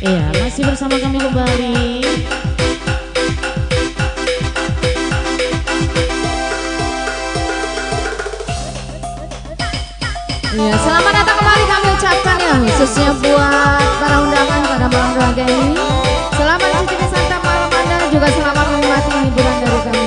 Iya, masih bersama kami kembali. Ya, selamat datang kembali kami ucapkan ya, khususnya buat para undangan pada malam raga ini. Selamat mencicipi santap malam Anda, juga selamat menikmati hiburan dari kami.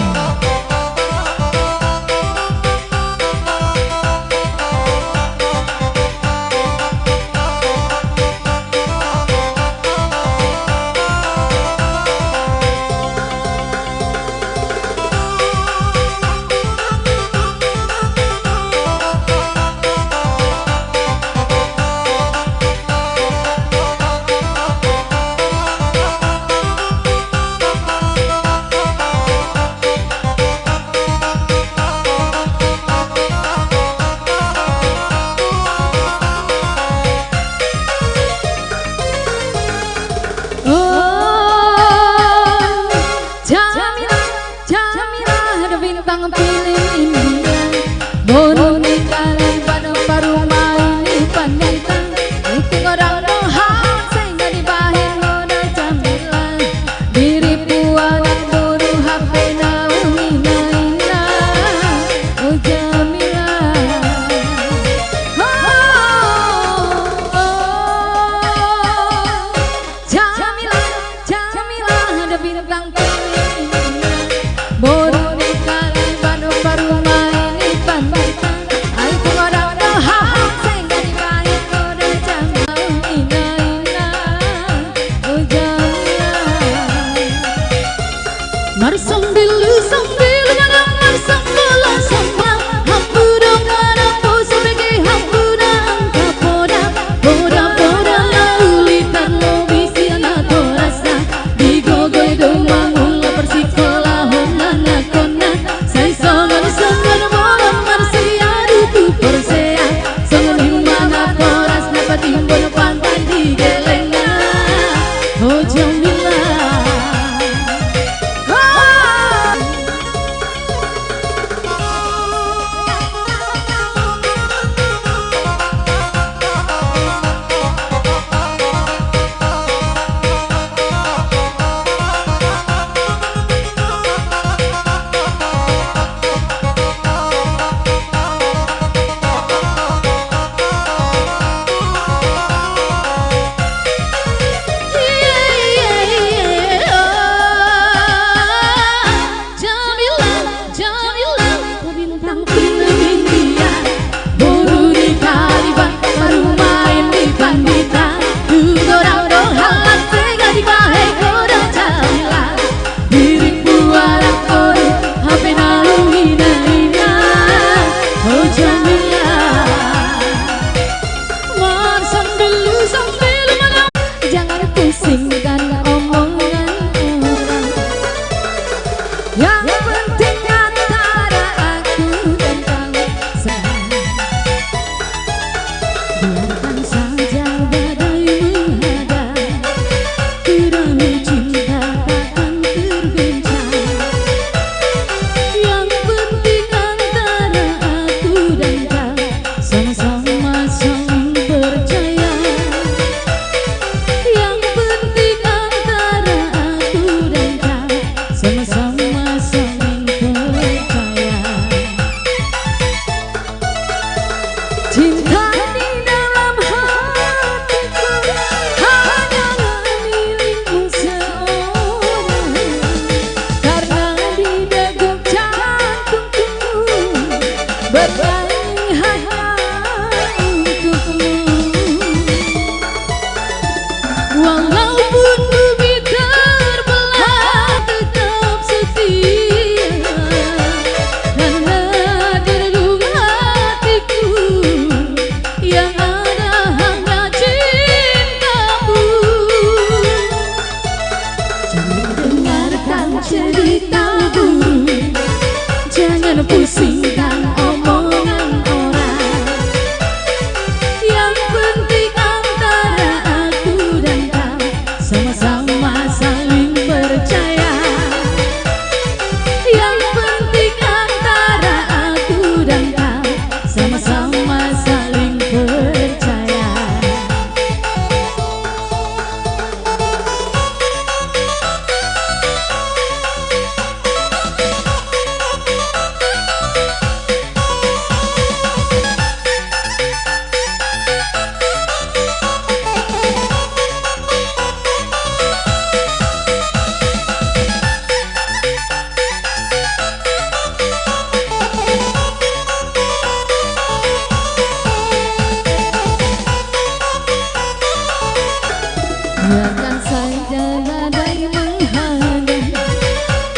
Biarkan saja badai menghadang,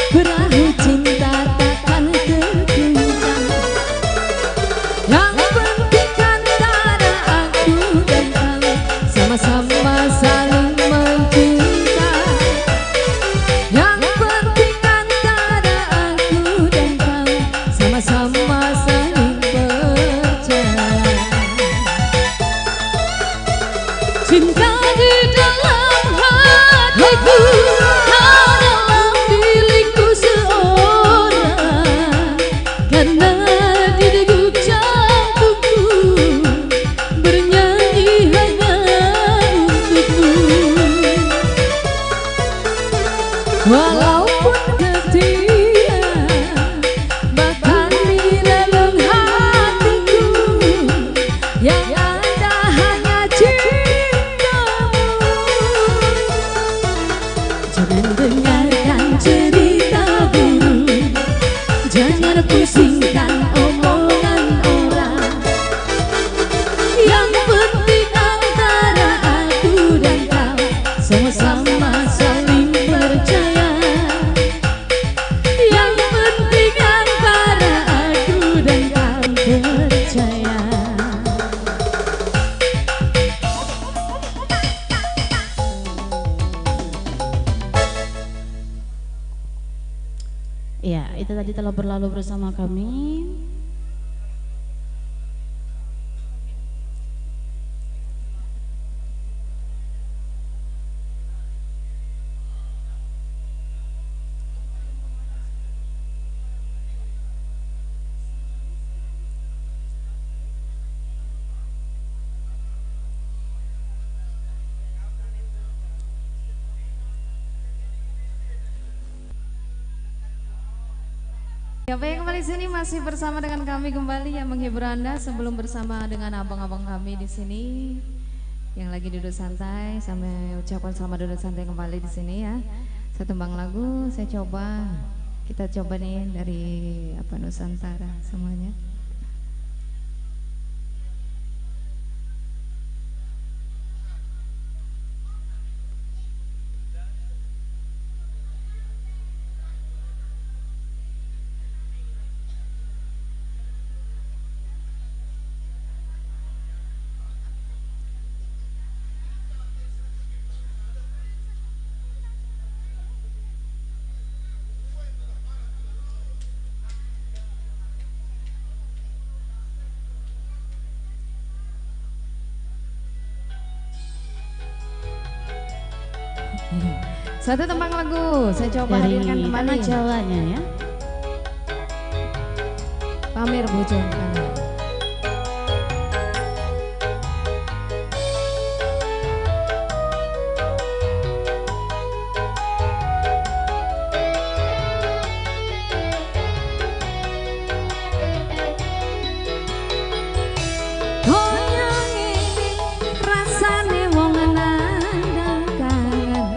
perahu cinta takkan terguncang. Yang penting antara aku dan kau sama-sama saling mencinta. Yang penting antara aku dan kau sama-sama saling percaya. Cinta di dalam hatiku adalah milikku seorang, karena di degup jantungku bernyanyi hanya untukmu. Walaupun setia bahkan di relung hatiku, yang ada hanya cintamu. Jangan dengarkan cerita buruk, jangan pusingkan omongan orang. Yang penting antara aku dan kau sama-sama saling percaya. Yang penting antara aku dan kau percaya. Ya, itu tadi telah berlalu bersama kami. Ya baik, kembali sini masih bersama dengan kami kembali yang menghibur Anda sebelum bersama dengan abang-abang kami di sini yang lagi duduk santai. Sampai ucapkan selamat duduk santai kembali di sini ya. Satu tembang lagu saya coba, kita coba nih dari apa Nusantara semuanya. Satu tembang lagu saya coba Dari hadirkan kembali. tanah Jawanya ya. Pamer bujang kanan. Goyang ini rasane wong nandang kangen.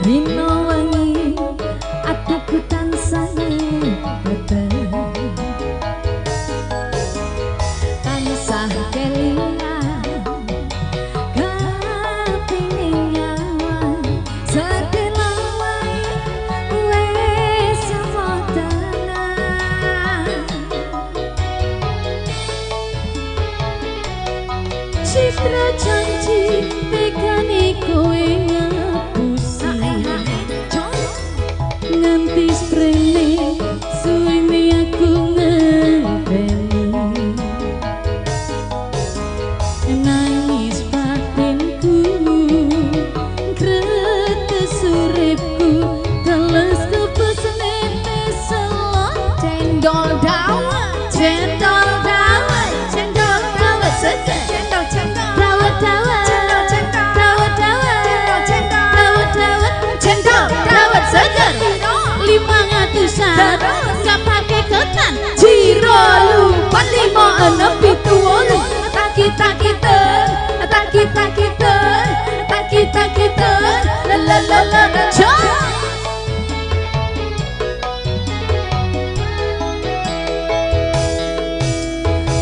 Rino wangi atiku tansah beteng, tansah kelingan kapingin nyawan sedina wae wis semotenan. Citra janji tekani kowe nganti sprene suwene aku ngenteni, nangis batinku gretes uripku teles kepesene selok cendol dawet cendol dawet cendol dawet seger cendol cendol dawet dawet cendol dawet dawet cendol dawet cendol dawet seger 500-an nggak pakai ketan jiro lupa 5678 tak kita la la la la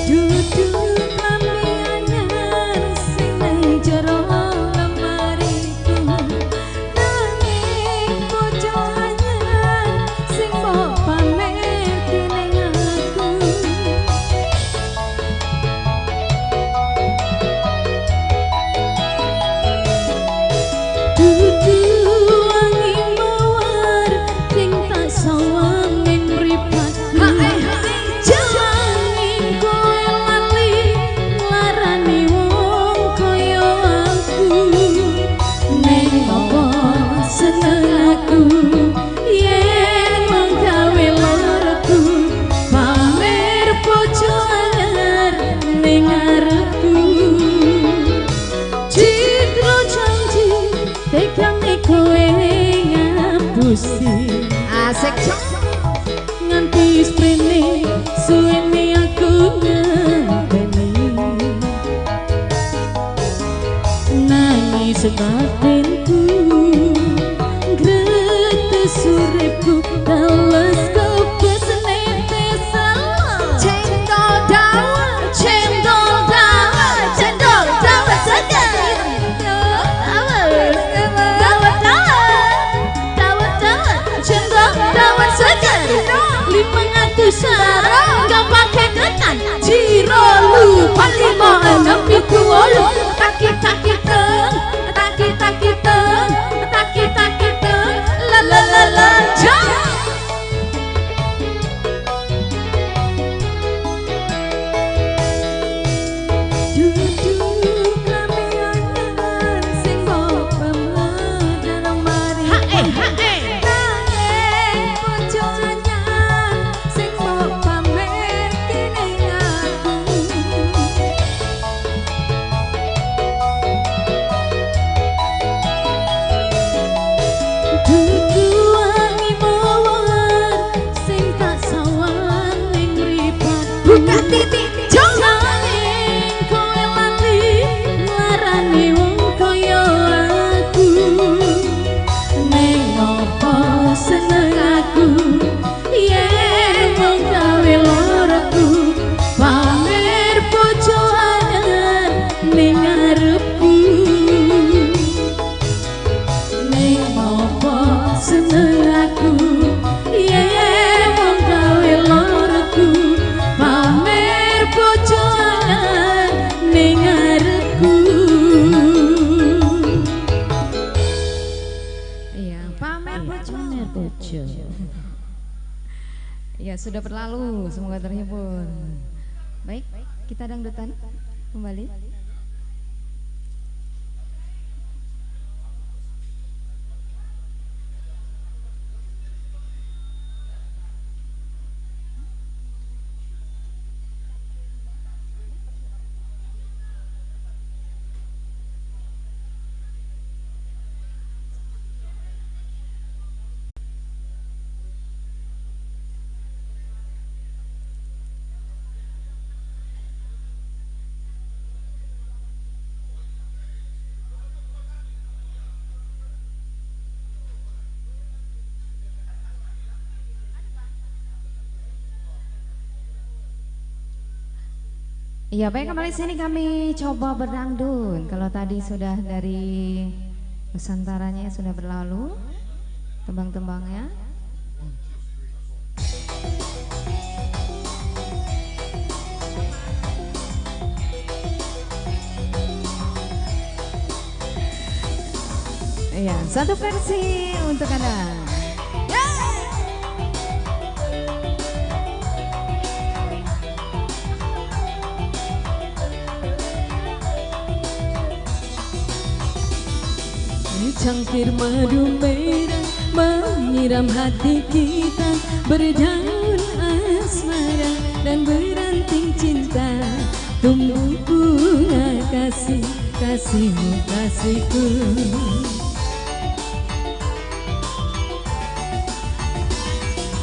duduk lambe anyar sing nang jero lemari Gusti. Asik cok. Nganti sprene suwene aku ngenteni, nangis batinku gretes uripku teles kepesne pesal. Cendol dawet, cendol dawet, cendol dawet segar. Sarang gak pakai ketan Jiro lupa 5, 6, 7 Taki-taki teng, taki-taki teng, taki-taki teng, la la la la jam. Duduk kamiangan sing mbok pemejarang mari. Hae hae. Buka titik jangan kowe lali larane wong kaya aku. Ning opo seneng aku yen wong gawe loroku pamer bojo anyar ning ngarepku. Ning opo seneng aku yen wong gawe loroku pamer bojo anyar ning ngarepku. Iya, pamer bojo. Ya sudah berlalu, semoga terhibur. Baik, kita dangdutan kembali. Iya baik, kembali sini kami coba berdangdut. Kalau tadi sudah dari Nusantaranya sudah berlalu, tembang-tembangnya. Iya, satu versi untuk Anda. Cangkir madu merah menyiram hati kita, berdaun asmara dan beranting cinta, tumbuh bunga kasih, kasihmu kasihku.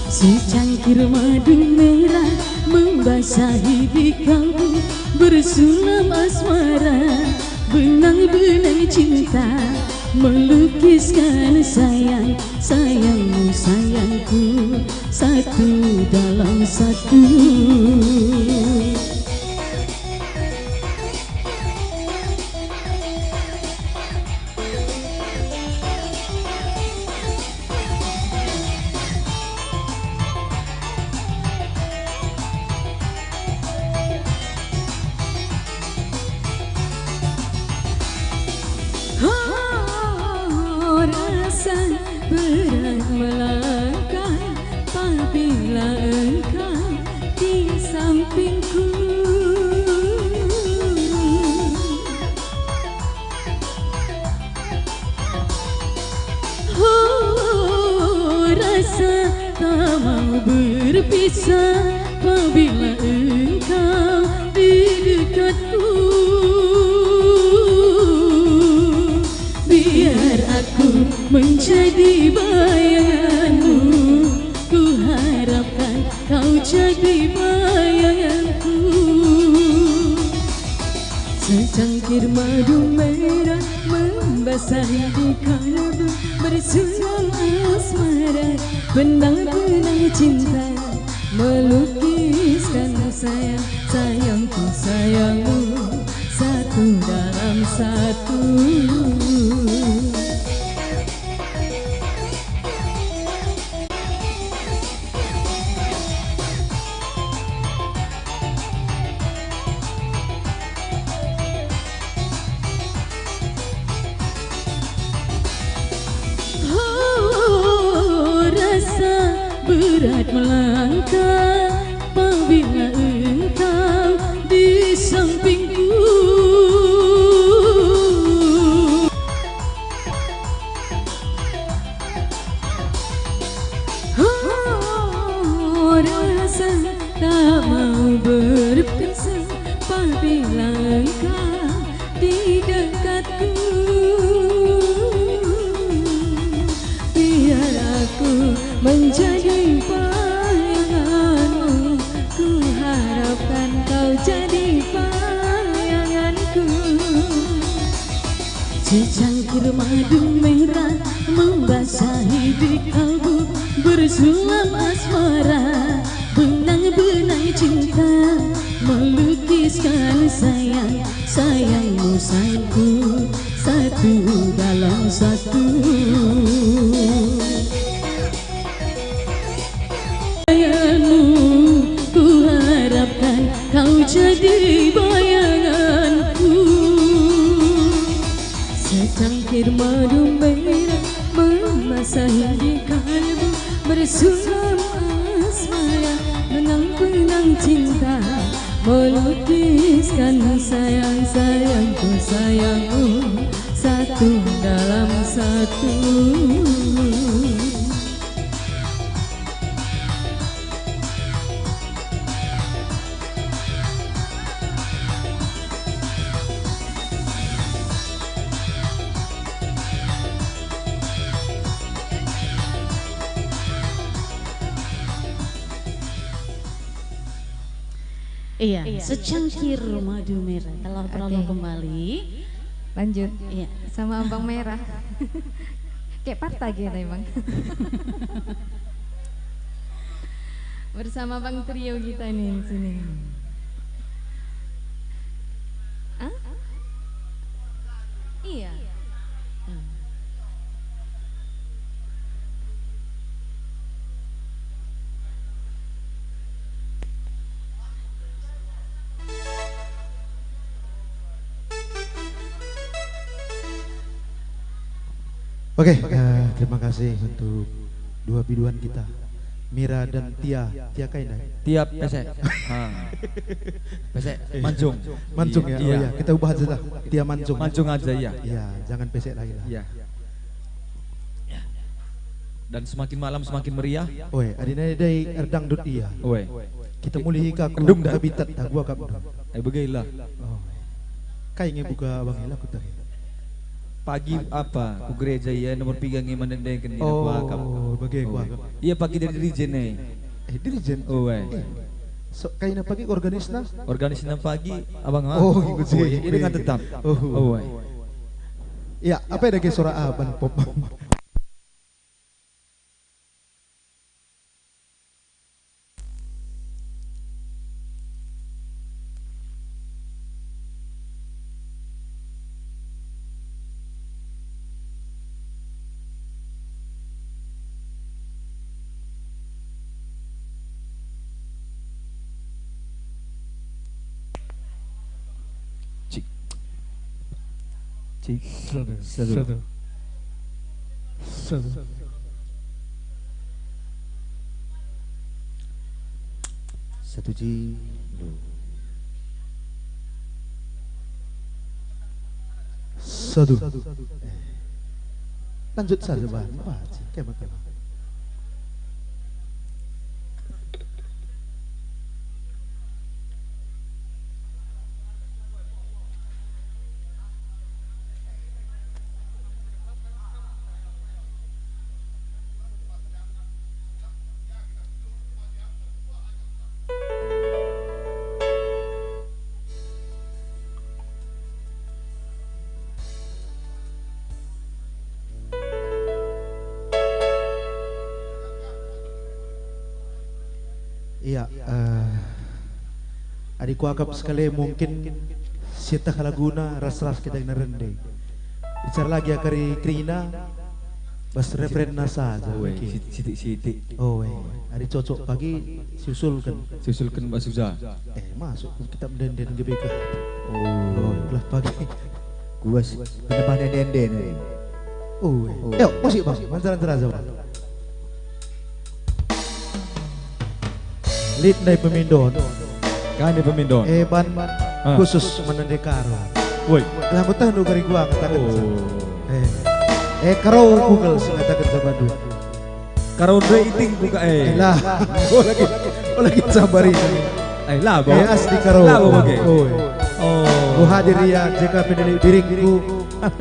Secangkir madu merah membasahi bikangku, bersulam asmara, benang-benang cinta, melukiskan sayang, sayangmu sayangku, satu dalam satu. Rasa berat melangkah apabila engkau di sampingku. Rasa tak mau berpisah apabila engkau di dekatku. Biar aku menjadi bayangan jadi bayanganku. Secangkir madu merah membasahi di kalbu, bersulam asmara, benang-benang cinta melukiskan sayang, sayangku sayangmu, satu dalam satu. Berat melangkah apabila engkau di sampingku. Rasa tak mau berpisah apabila engkau di dekatku. Biar aku menjadi bayanganmu, ku harapkan kau jadi bayanganku. Secangkir madu merah membasahi di kalbu, bersulam asmara, benang-benang cinta melukiskan sayang, sayangmu sayangku, satu dalam satu. Ku harapkan kau jadi bayanganku. Secangkir madu merah membasahi di kalbu, bersulam asmara, benang-benang cinta melukiskan sayang, sayangku sayangmu, satu dalam satu. Iya, secangkir madu merah. Kalau promo kembali, lanjut. Iya, Sama Abang Merah. Kayak partai gitu Bang. Bersama Bang Trio kita nih di sini. Hah? Iya. Oke, terima kasih untuk dua biduan kita, Mira dan Tia. Tia Kainai. Tia pesek. Pesek mancung. Mancung ya. Iya. Oh ya, kita ubah aja lah. Tia mancung. Mancung aja ya. Iya, jangan pesek lagi lah. Iya. Dan semakin malam semakin meriah. Oi, adina dari erdang dut iya. Oi. Kita mulih ka Kendung dah. habitat dah gua kap. Begailah. Oh. Kai ngebuka Bang Ela ku tadi. Pagi apa? Ku gereja ya nomor pigangi mandendeng kan Oh, bagai gua kap. Iya pagi dari dirijen nih. Dirijen. Oi. So, kaina pagi organisna? Organisasi pagi abang Oh, ikut sih. ini dengan tetap. Oh. Oi. Ya, apa ada suara aban pop? Cik. Satu. Satu G. Satu. Lanjut saja Bang. Wah, kayak macam. Iya, adikku akap sekali mungkin sita laguna ras-ras kita yang nerende. Bicara lagi akari Krina, bas referen nasa aja. Woi, sitik-sitik. Oh, hari cocok pagi susulkan. Susulkan Mbak Suza. Masuk kita menden GBK. Oh, Belah pagi. Gua penemannya denden nih. Yuk, musik bang, mantar-mantar aja bang. Lead dari pemindon. Kan di pemindon. Ban khusus menendekaro. Woi. Lah aku tahu dari gua katakan. Oh. Karo Google katakan sama du. Karo dre iting buka Lah, lagi sabari. Lah bo. Asli karo. Lah bo bagi. Oh. Gua hadir ya JKP dari diriku.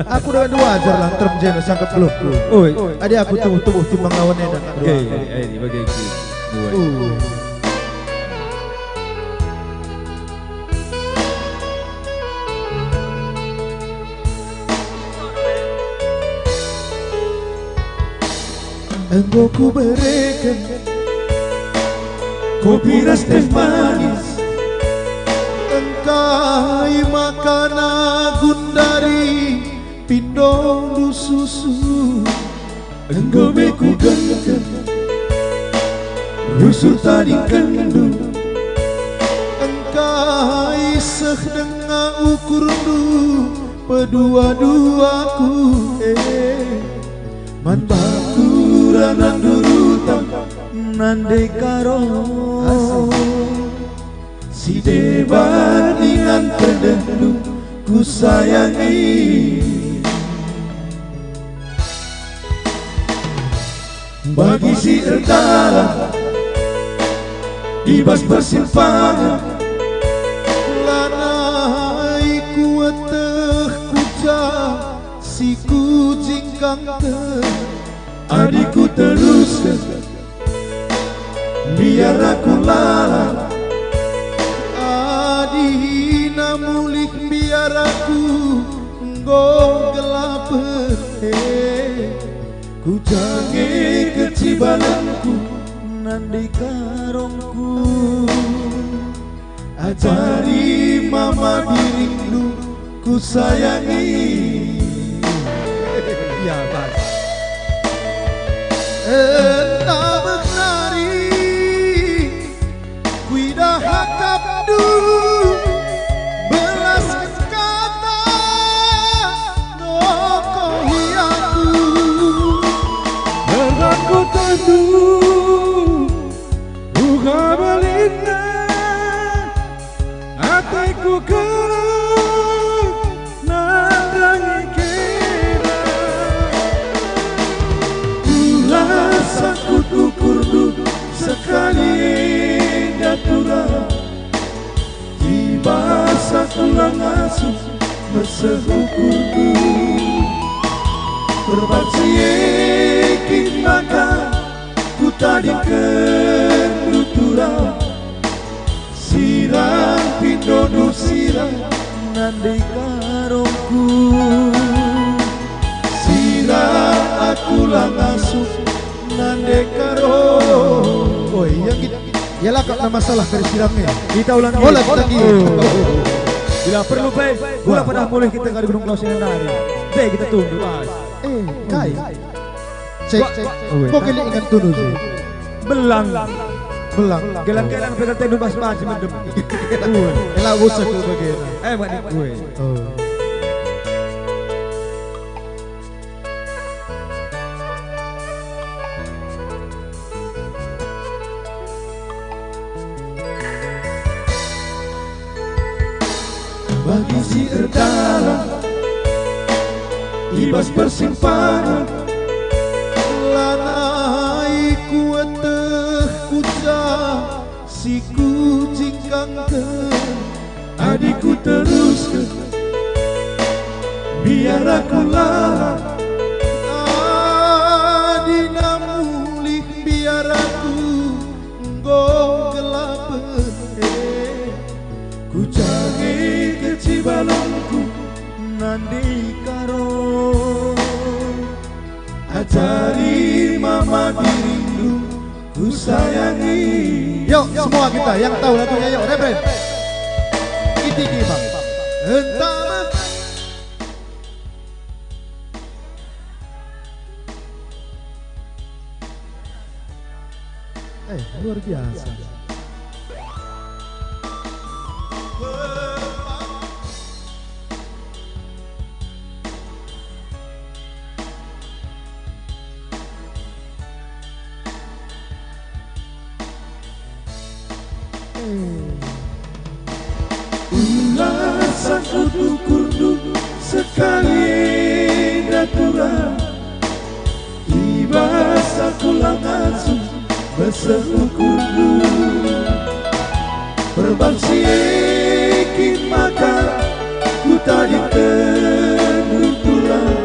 Aku dengan dua ajar lah term jen sangka peluk. Oi. Adi aku tubuh timbang lawannya dan Oke, ini bagi iki. Engkau ku berikan kopi dan teh manis, engkai makan gundari pindong susu. Engkau beku genggam rusuh tadi kendu, engkai seh dengan ukur du pedua-duaku man bakuranan durutan nande karo si debat dengan pedenu ku sayangi. Bagi si erdala ibas persimpangan lanai kuateh kuca si kucing kangter adikku teruskan biar aku lalang adina mulih biar aku nggak gelap ku jange kecibalanku nandi karongku ajari mama dirimu ku sayangi. Ya, Pak. Entah menari kuida hakap du belas kata noko hiaku aku tentu buka baliknya hatiku kelak nandangi kira rasa kudu sekali datura tiba satu langasuh bersehukurku berbaciekin maka ku tadikan nutura sirang pindono sirang nandai karongku sirang aku langasuh nandai karong. Oh yang kita yalah kak masalah dari sirangnya Kita ulang lagi. Bila perlu baik, gula pada mulai kita ke Gunung Klausin hari. Baik kita tunggu mas. Kai cek pokoknya ingat dulu sih Belang. gelang pegang tendu pas macam mendem. elah usah ke bagian Mak ni gue. bagi si erdala ibas persimpangan lanai kuateh kuca si kucing kangker adikku teruskan biar aku lalang adina mulih biar aku nggak gelap ku jange kecibalanku nandi karo ajari mama dirimu ku ku sayangi. Yuk semua kita yang tahu lagunya yuk refren. Ini bang. Entah. Luar biasa. Ulasan ukur sekali natural ibas aku langsung bersekukur berbangsi ekin maka ku tadi tenutulan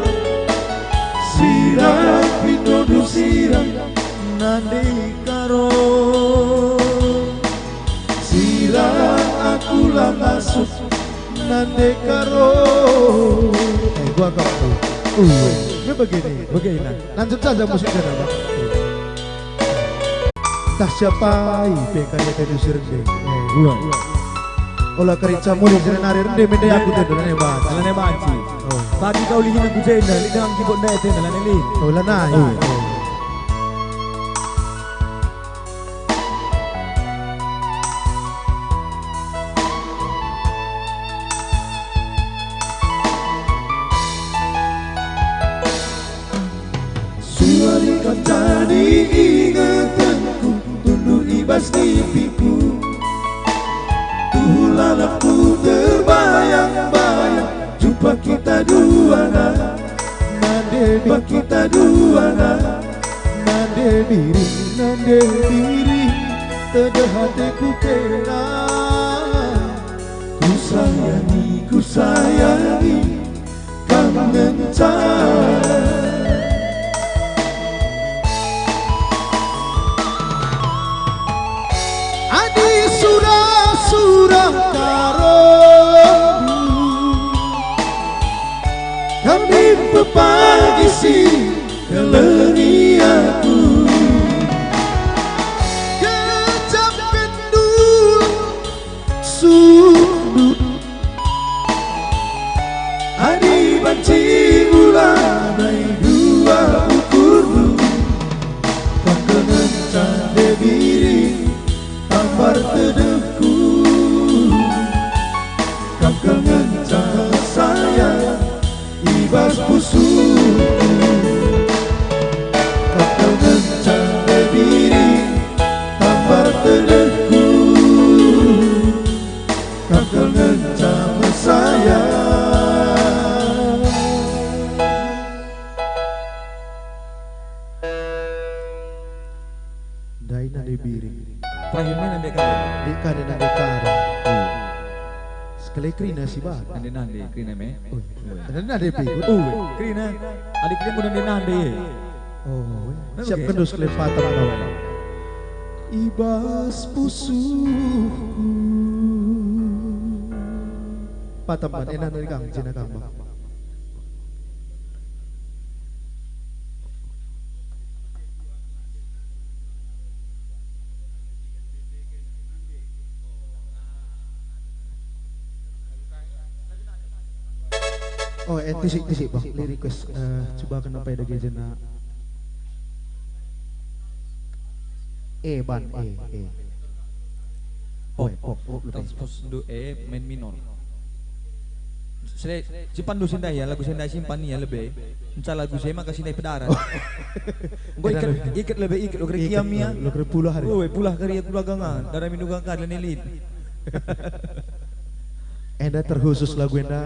sirap pinodu sirap nandi karo sirap aku lah masuk nande karo. Gua kau. Ini begini. Lanjut saja musiknya bang. Tak siapa PKnya tadi sirende. Olah kerica mulai jenari rende mende aku tadi nane banci. Nane banci. Bagi kau lihin aku jenda, lidang kibot nete nane lin. Olah nai. Tadi ingatanku tunduk ibas mimpiku Tuhan aku terbayang-bayang jumpa kita dua jumpa kita dua nande diri tada hatiku kena ku sayangi kamu ngencang. Surah karo kami pepagi si kelengi aku kecap kendul sudut adi banci bulan naik dua ukur kau kenencang diri tambar teduhku kau kenencang saya ibas pusuku kau kenencang diri tambar teduhku kau kenencang saya. Daina debiring Terakhirnya nande karo. Dika dan nande karo. Sekali krina sih bang. Nande krina me. Dan nande pikut. Krina. Adik krina pun nande. Oh, siap kendus kelipatan kau. Ibas pusuku. Patampan enak dari kang cina kang bang. Oh, tisik bang, lirikus. Coba kenapa ada gejena? Ban, Transpos do main minor. Saya simpan do sindai ya, lagu sindai simpan ya lebih. Enca lagu saya maka sindai pedaran. Gue ikat lebih ikat lo kira kiamnya. Lo kira pulah hari. Oh, pulah kari pulah gangan. Darah minum gangan dan elin. Enda terkhusus lagu enda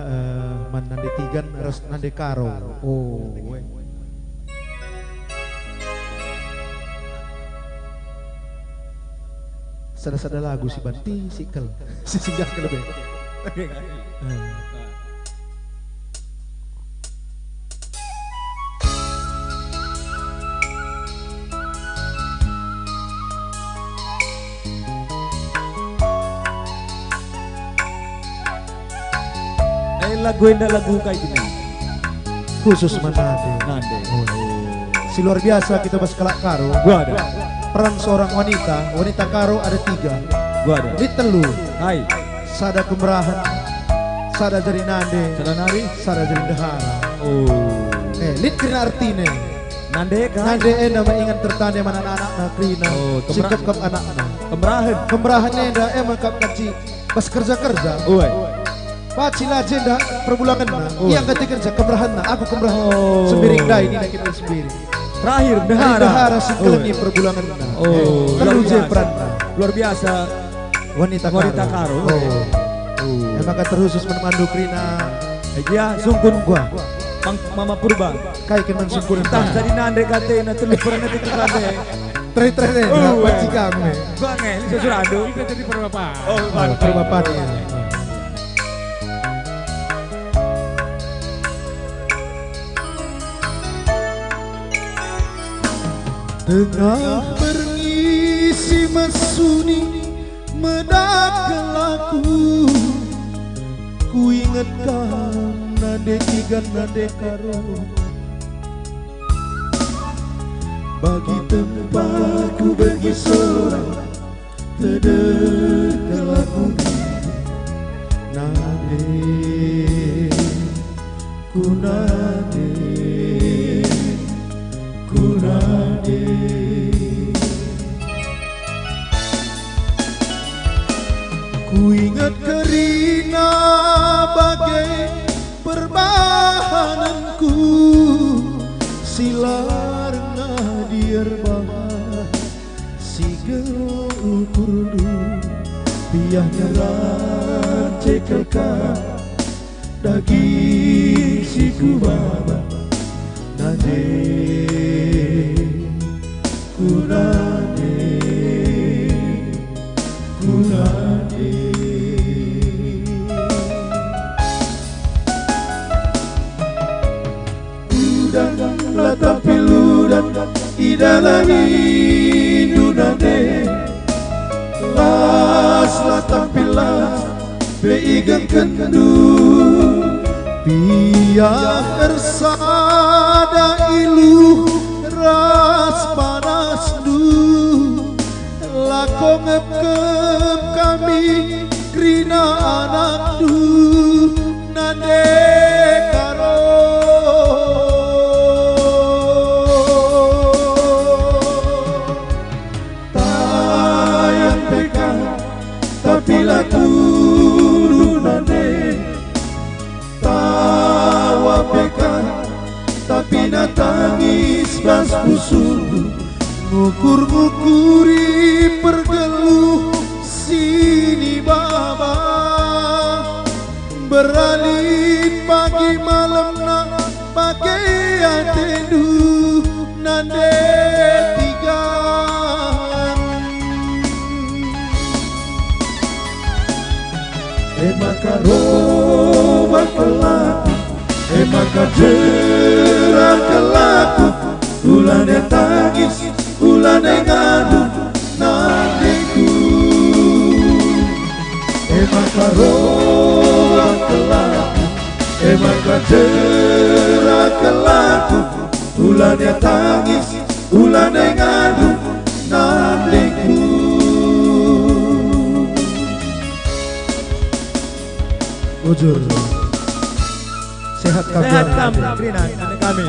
man nande tigan ras nande karo. Oh. Sada-sada lagu si Banti sikel. Si singgah ke lebih. Lagu enda lagu kayak gini. Khusus man nande. Nande. si luar biasa kita bahas kelak karo. Gua ada. Peran seorang wanita karo ada 3. Gua ada. Di telu, Hai. sada kemerahan, sada jadi nande, Sada nari. sada jadi dehara. Oh. Lid kena artine. Nande kan. Nande nama ingat tertanda mana anak na krina. Oh, Sikap kap anakna. Kemerahan. Kemerahannya enda emang kap kaci pas kerja. Uwe. Paci lajenda perbulangan na. Oh. Yang kati kerja kemerahan na. Aku kemerahan. Oh. Sembiring dai ini kita sendiri. Terakhir dehara. Dehara singkelengi perbulangan na. Oh. Telu Luar je biasa. peran na. Luar biasa. Wanita karo. Oh. Emang kata khusus menemandu krina. Dia sungkun Gua. Mama Purba. Kai keman singkur Entah dari nande kate na telu pernah itu kate. Tre Oh, paci kami. Gua ngel sesurado. Itu jadi perbapak. Oh, Perbapannya. Tengah berngisi mesuni medakelaku, ku ingatkan nade tiga nade karo, bagi tempatku bagi seorang terdekelaku nade, ku nade, ku nade. Ku ingat Karina bagai perbahananku, silar ngadier bahar si kurdu biah nyerah cekelkan daging si kubaba nade, ku nade, ku nade. Udang tapi ludan idalah hidunade, las tapi las beigang kendu, biar ersada ilu ras panas du, lako ngep kami krina anak du nande karo. Tayang teka tapi laku nande, tawa peka tapi natangis bas pusuku, ngukur-ngukuri pergeluh sini baba, beralih pagi malam nak pakai atendu nande tiga. Maka roba kelaku, maka jerah kelaku, ulane tangis, ulane ngadu nandiku. Maka roba kelaku, maka jerah kelaku, ulane tangis, ulane ngadu nandiku. Ujur sehat kami, Sehat kami, Krina, kami.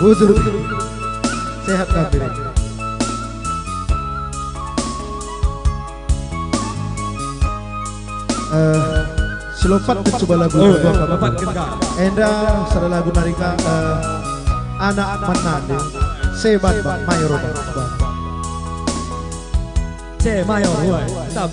ujur sehat kami. Silopat coba lagu Bapak Kenga. Enda sareng lagu narika anak manade sebat mayor bang. C mayor, woi. Stop.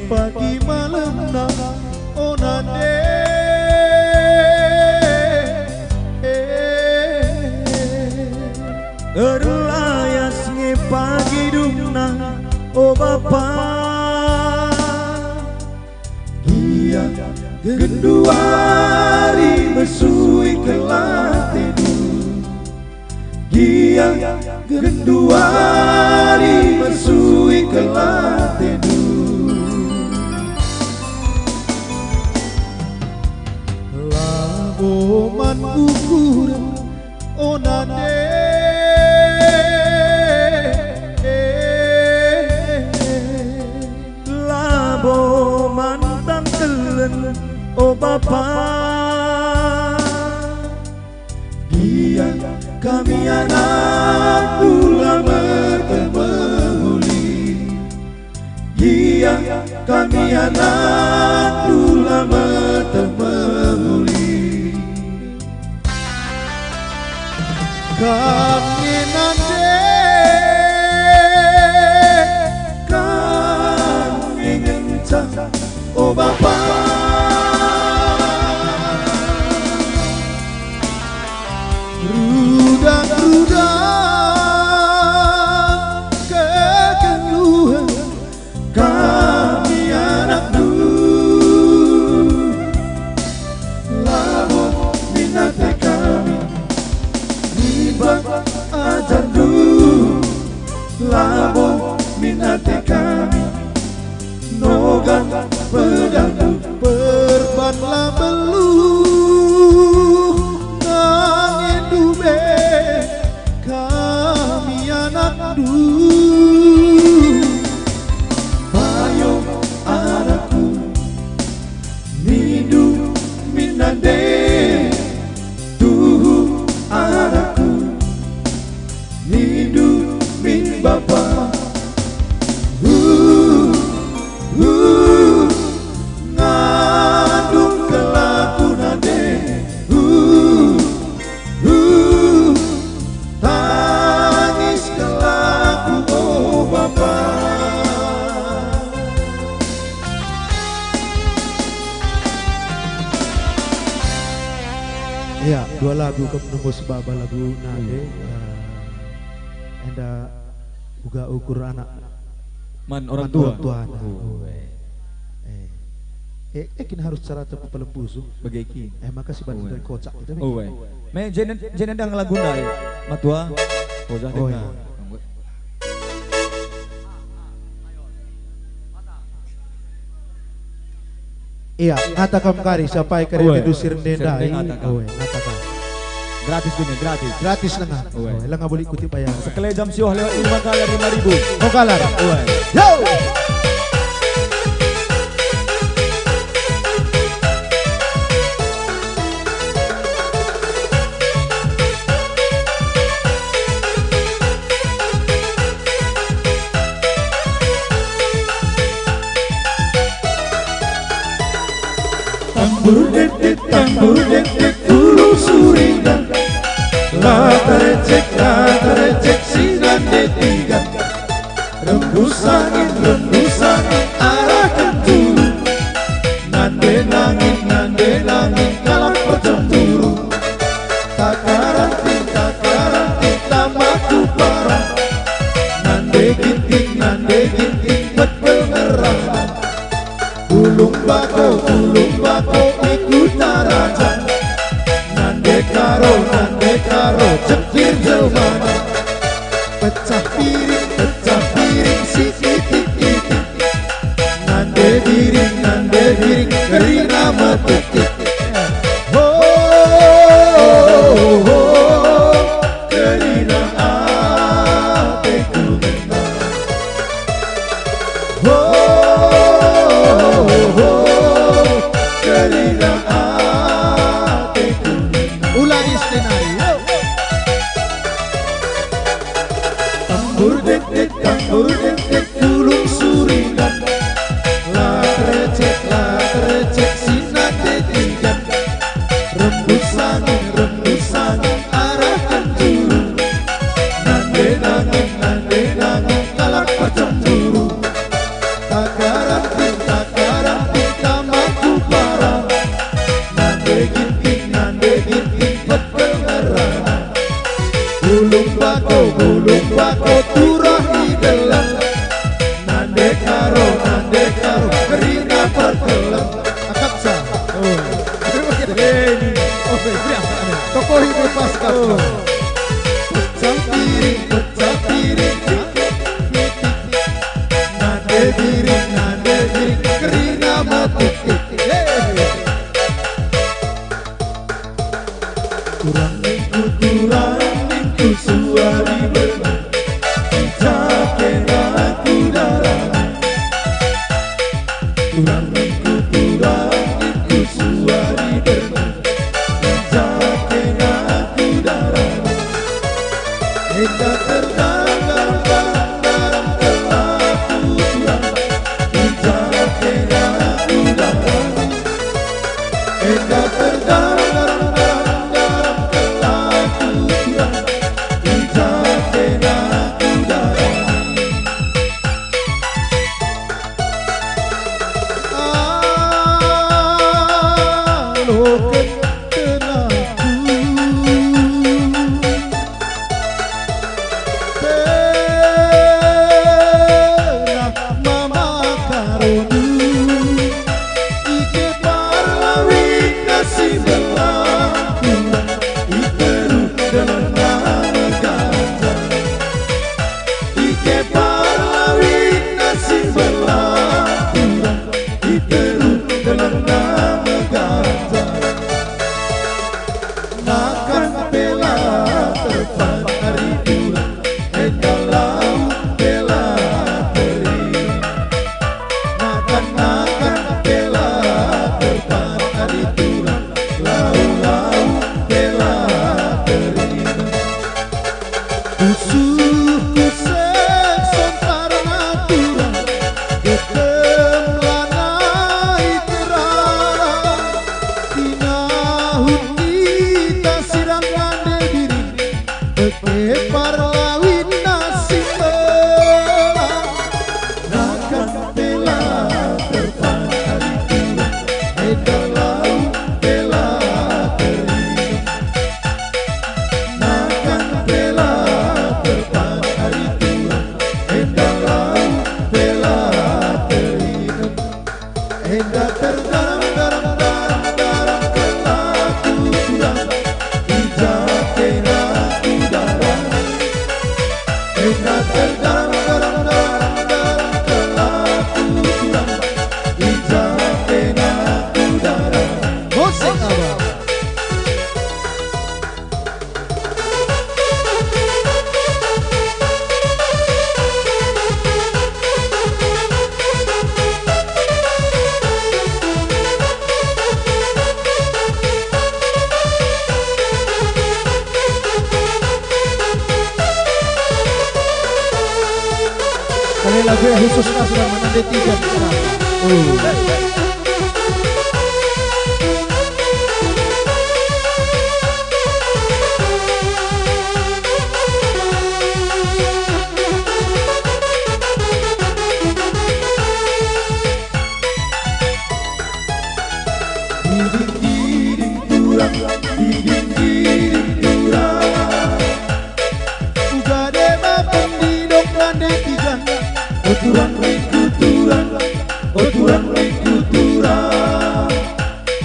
pagi malam na onane Erlayas nge pagi dumna o bapa Gia genduari mesui kelatedu Gia genduari mesui kelatedu Laboman ukur onane Labo mantan telen o bapa Dia kami anak ulama termehuli Dia kami anak ulama termehuli Kami nande Kami ngencang oh Bapa Rudang-rudang kekeluhan kami anakmu Labo minate kami Nibak ajandu Labo minate kami Nogan pedangku perbanlah belu kami anak du Bayo anakku Mindu minande Tuhu anakku Mindu min bapa Ngandung kelaku nade Tangis kelaku oh Bapa Ya, dua lagu kepenembus baba lagu nade Anda buka ukur anak man orang tua anak Ekin harus cara tepu pelempusu bagaikin makasih bantu dari kocak kita oh we me jenen dang lagu nai matua kocak oh, dengar iya ngatakam kari sampai kari redusir dendai ngatakam gratis gini gratis lengah lengah boleh ikuti bayar sekali jam sioh lewat 5 kali 5.000 oh kalar yo tambur detik dulu suringan la terecek sinan detigan rembus angin arahkan dulu nande langit kalak percemburu takaranti lamaku parah nande ginting betul ngerang Gulung bako ikut tarajan Nande karo cepir jelmana Pecah piring si titik Nande piring keri nama titik keri nama ateku ulangi skenario tambur detik dulung suringan la terecek sinan detigan rembus angin arahkan dulu nande nangin kalak percemburu takaran ulung bako turah idelang nande karo kerina perkelem akapsa tokoh ini pas kapsa pecah piring nande piring kerina mati kurang minggu suari benar capek aku darah kurang minggu suari benar capek aku darah kita terdalam dalam kelakuan capek aku darah kita terdalam lagu yang khusus sudah menandai 3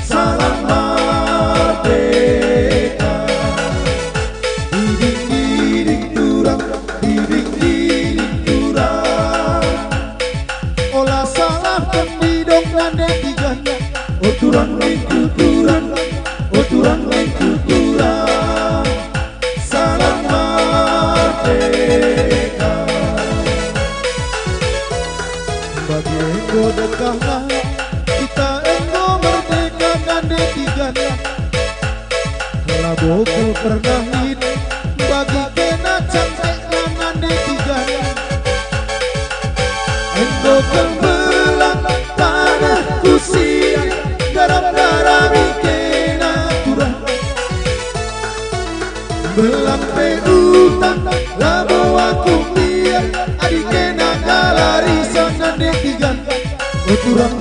salam merdeka diding turang olah salah pendidong nande tiga turang salam merdeka bagi engkau dekahlah kita engkau merdeka nande tiga labokul pernah hidup bagi kena cantik nande tiga engkau kembelang tanah kusian garam-garami kena kurang belampe utang labo aku biar adik kena galari nande tiga turang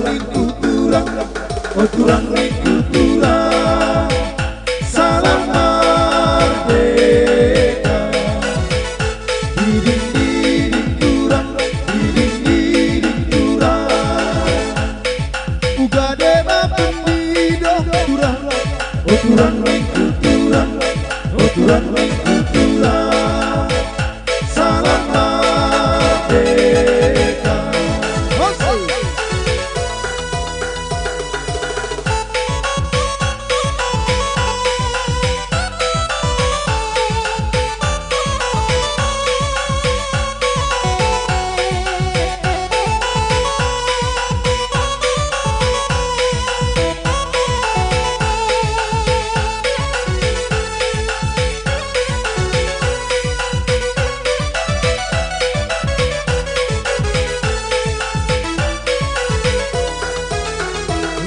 salam merdeka Turan Turan, salam merdeka.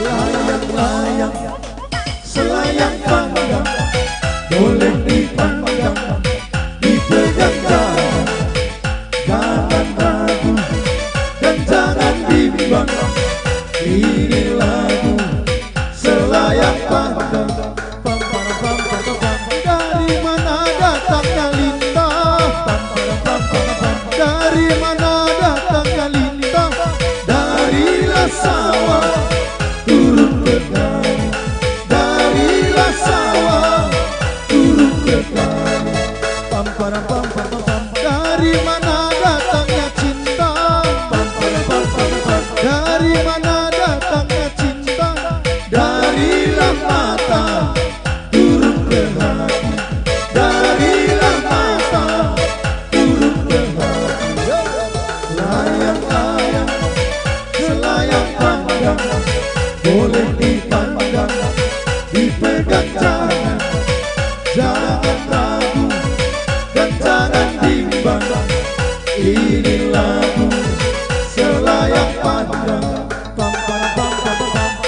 Layang-layang, selayang pandang, boleh dipandang, dipegang jangan, jangan ragu, dan jangan bimbang. Ini lagu selayang pandang. Dari mana datangnya lintah? Dari mana datangnya lintah? Darilah sawah turun ke kami, darilah sawah turun ke kami. Dari mana datangnya cinta? Dari mana datangnya cinta? Darilah mata turun ke hati, darilah mata turun ke hati. Layang-layang, selayang pandang, boleh dipandang, dipegang jangan, jangan ragu, dan jangan bimbang. Ini lagu selayang pandang.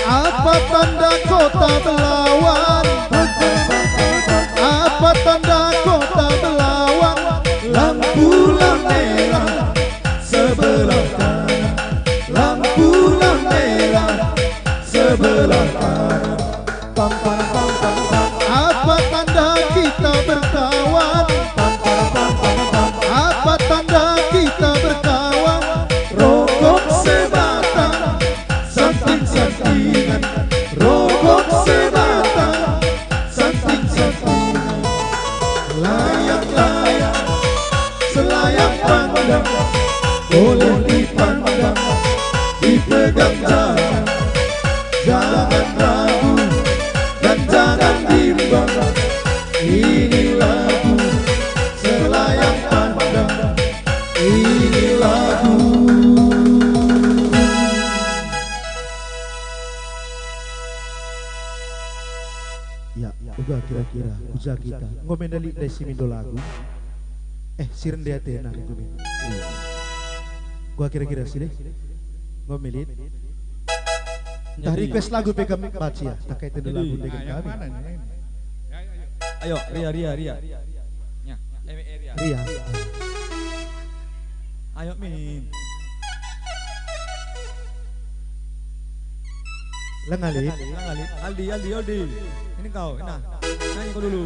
Apa tanda kota Belawan? Apa tanda kota Belawan? Lampu-lampu merah sebelah kanan, lampu-lampu merah sebelah kanan. Apa tanda kita berkawan? Apa tanda kita berkawan? Rokok sebatang, santing-santingan. Rokok sebatang, santing-santingan. Layang-layang, selayang pandang, boleh dipandang, dipegang jangan, jangan ragu, dan jangan bimbang. Ini lagu selayang pandang, ini lagu. Ya, uga kira-kira uja kita ngomen dali desi mindo lagu. Siren dia tena ngomen. Gua kira-kira sih deh ngomelit. Tah request lagu pegang baca ya, tak kaitan dengan lagu dengan kami. Ayo, Ria. Ria. Ria. Ayo Min. Lengalit. Aldi. Ini kau, nah. Nyanyi kau dulu.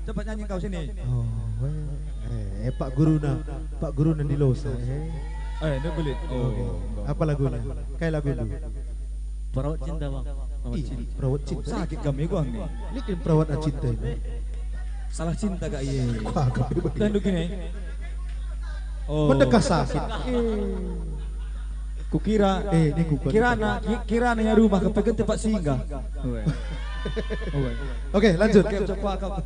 Cepat nyanyi kau sini. Oh, Pak Guru di Losa. Ini kulit. Oh. Apa lagunya? Kayak lagu dulu. Perawat cinta bang. Perawat cinta. Sakit kami gua nih. Ini kan perawat cinta ini. Salah cinta kak iya. Wah, kami Dan begini. Oh. Mendekah sakit. Kukira. Ini kuku. Kira nanya rumah kepegang tempat singgah. Oke, lanjut. Coba kau.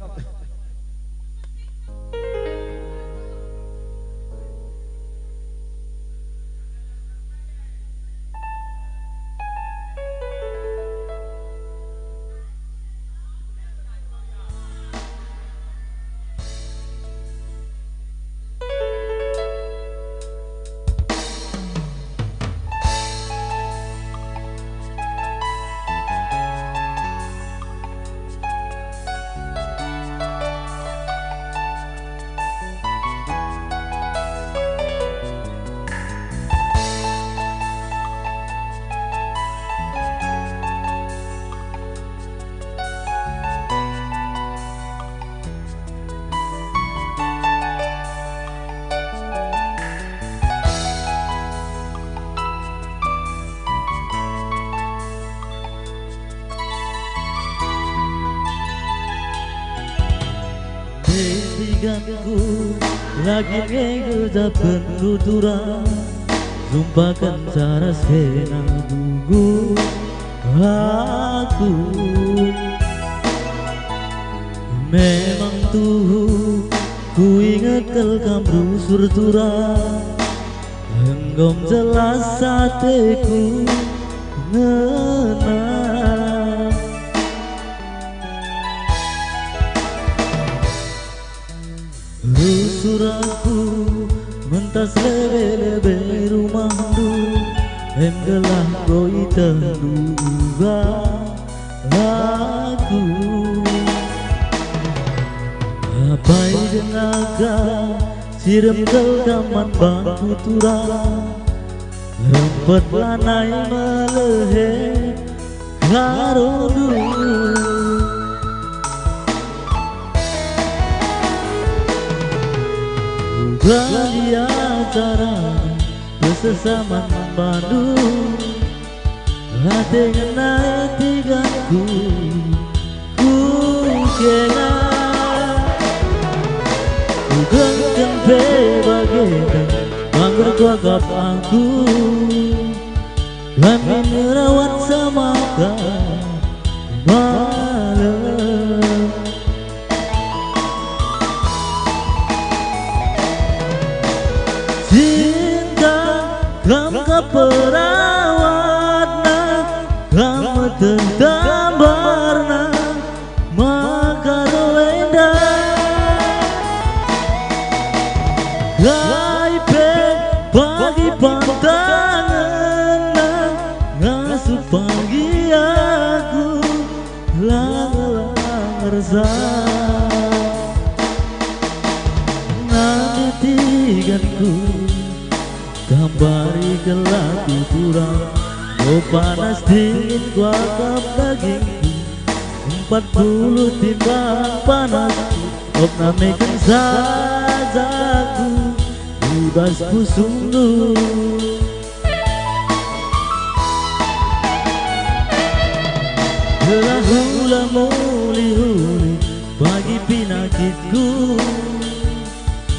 tiganku lagi ngegeda penuturan Sumpahkan cara skena gugu aku Memang tuh ku ingat kelkam surtura Enggom jelas hatiku ngenang Rusuraku mentas lebe-lebe rumahku Em gelah goi terduga aku Apai denaga siram kelkaman bangku turang Rempet lanai melehe karo Bagi acara bersama Bandung Hati ngenai tigaku ku kena Ku genggam bagaikan Manggur kuagap aku Kami merawat sama malam Cinta kamu keperawatna Kamu tentang barna Maka roenda Gaipe bagi pantangan Ngasuh pagi aku Lang-lang resah Nanti tiganku Gambari kelaku turang Oh panas dingin kuakap dagingku 40 timbang panasku Oh namekan sajaku Bebas pusungku Telah hula muli-huli Bagi pinakitku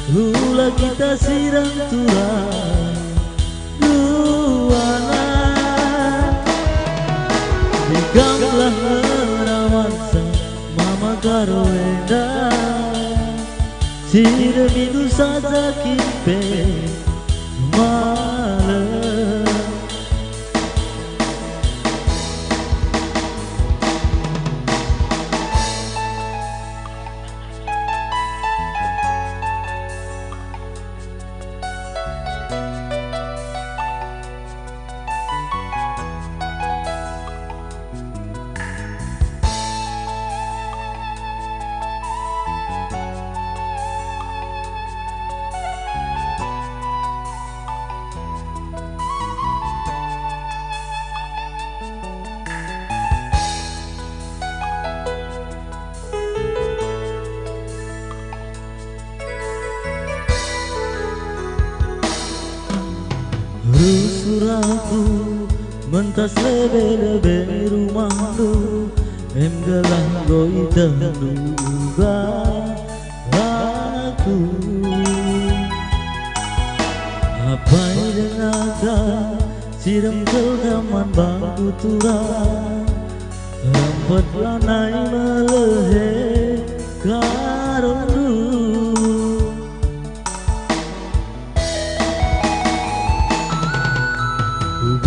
Hula kita siram turang Duana Digamlah merawat Mama karoenda Siram itu saja kimpe malam Rusuraku mentas lebe-lebe rumahku Em gelah goi terduga aku Apai denaga siram kelkaman bangku turang Rempet lanai melehe karondu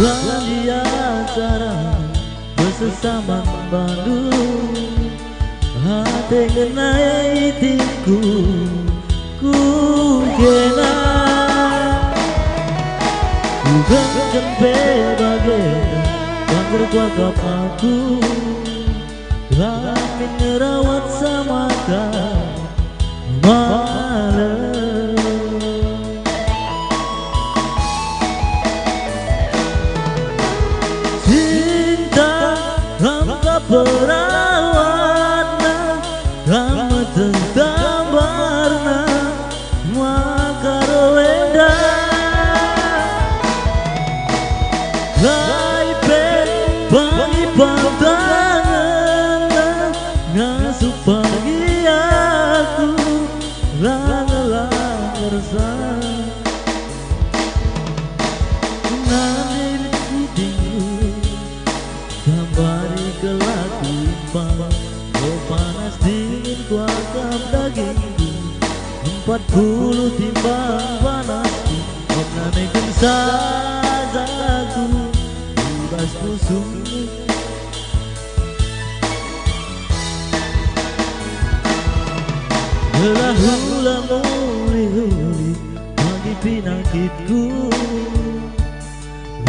Bagi acara bersama Bandung Hati ngenai hatiku ku kena Ku genggam bagaikan Banggur kuagap aku Kami ngerawat sama malam Perawatna kamu tentang barna maka roenda Gaipe bagi pantangan ngasuh pagi aku suaka dagingku 40 timbang panasku Omna neken sajaku Bebas musuhmu Belah hula muli-huli Bagi pinakitku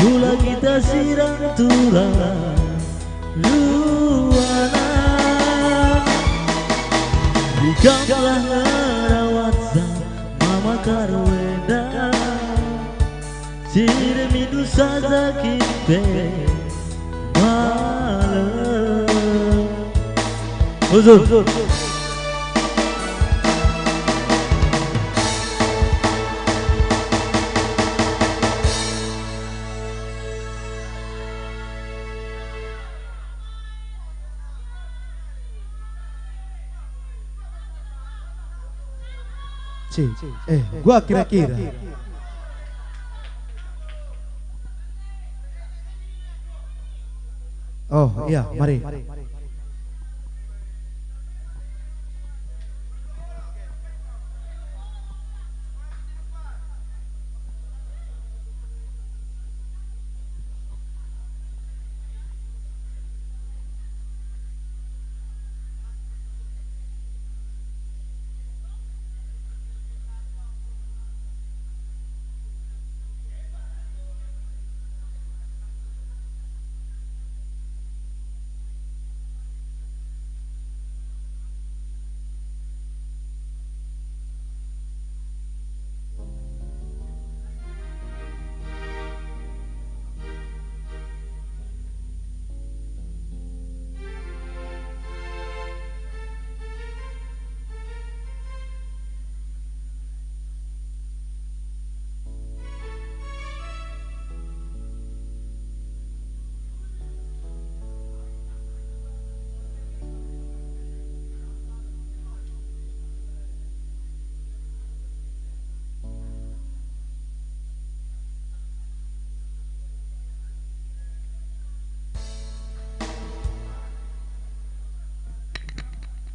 Hula kita sirang tulang Luana Bukanlah ngerawat Mama Karwenda Siremi dusa sakit malam Uzur Gua kira-kira oh iya, mari.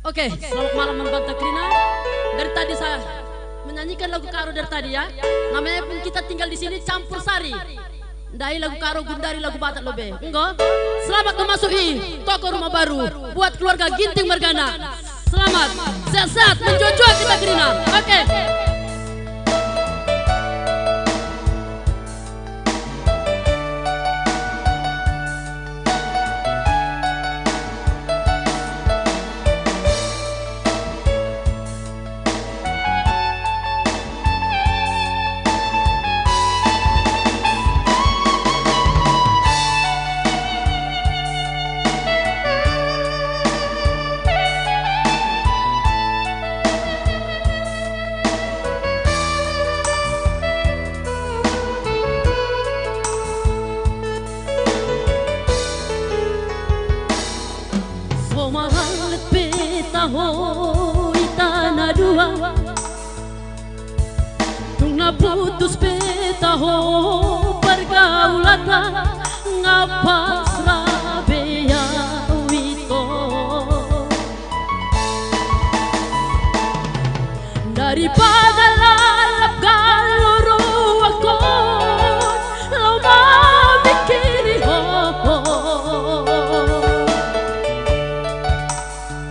Oke, selamat malam Bang Takrina. Dari tadi saya menyanyikan lagu karo dari tadi ya. Namanya pun kita tinggal di sini campur sari. Dari lagu karo gundari lagu Batak Lobe. Enggak? Selamat memasuki toko rumah baru buat keluarga Ginting Mergana. Selamat, sehat-sehat, menjojok kita Takrina. Oke. Putus petaho pergaulata ngapas rabea wito daripada lalap galoro ako lo mamikiri ho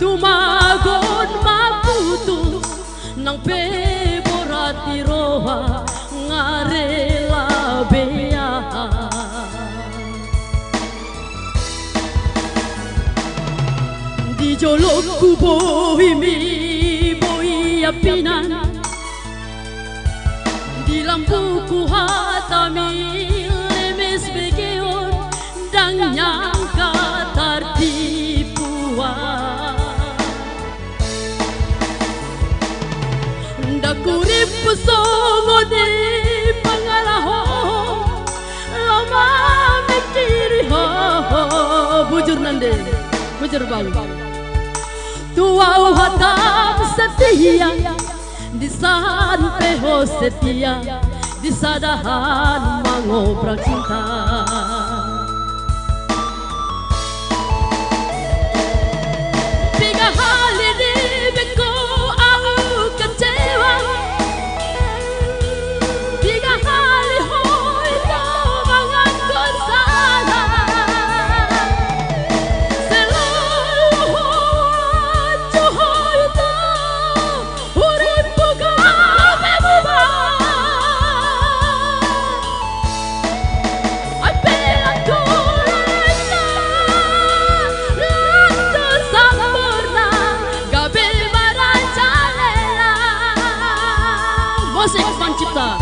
tumagon maputus ng peborati roha ngarela bea di jolok kubo himi boi apinan di lampu ku hatami lemes begeon dang nyangka tertipuan kurip pesongo di pangalaho lama mikiri ho bujur nande bujur bang tua hatam setia di sampai ho setia di sadahan mangobrak cinta tiga hali di beko Musik Pancipta.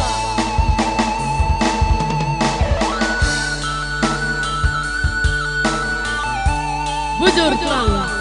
Bujur terang.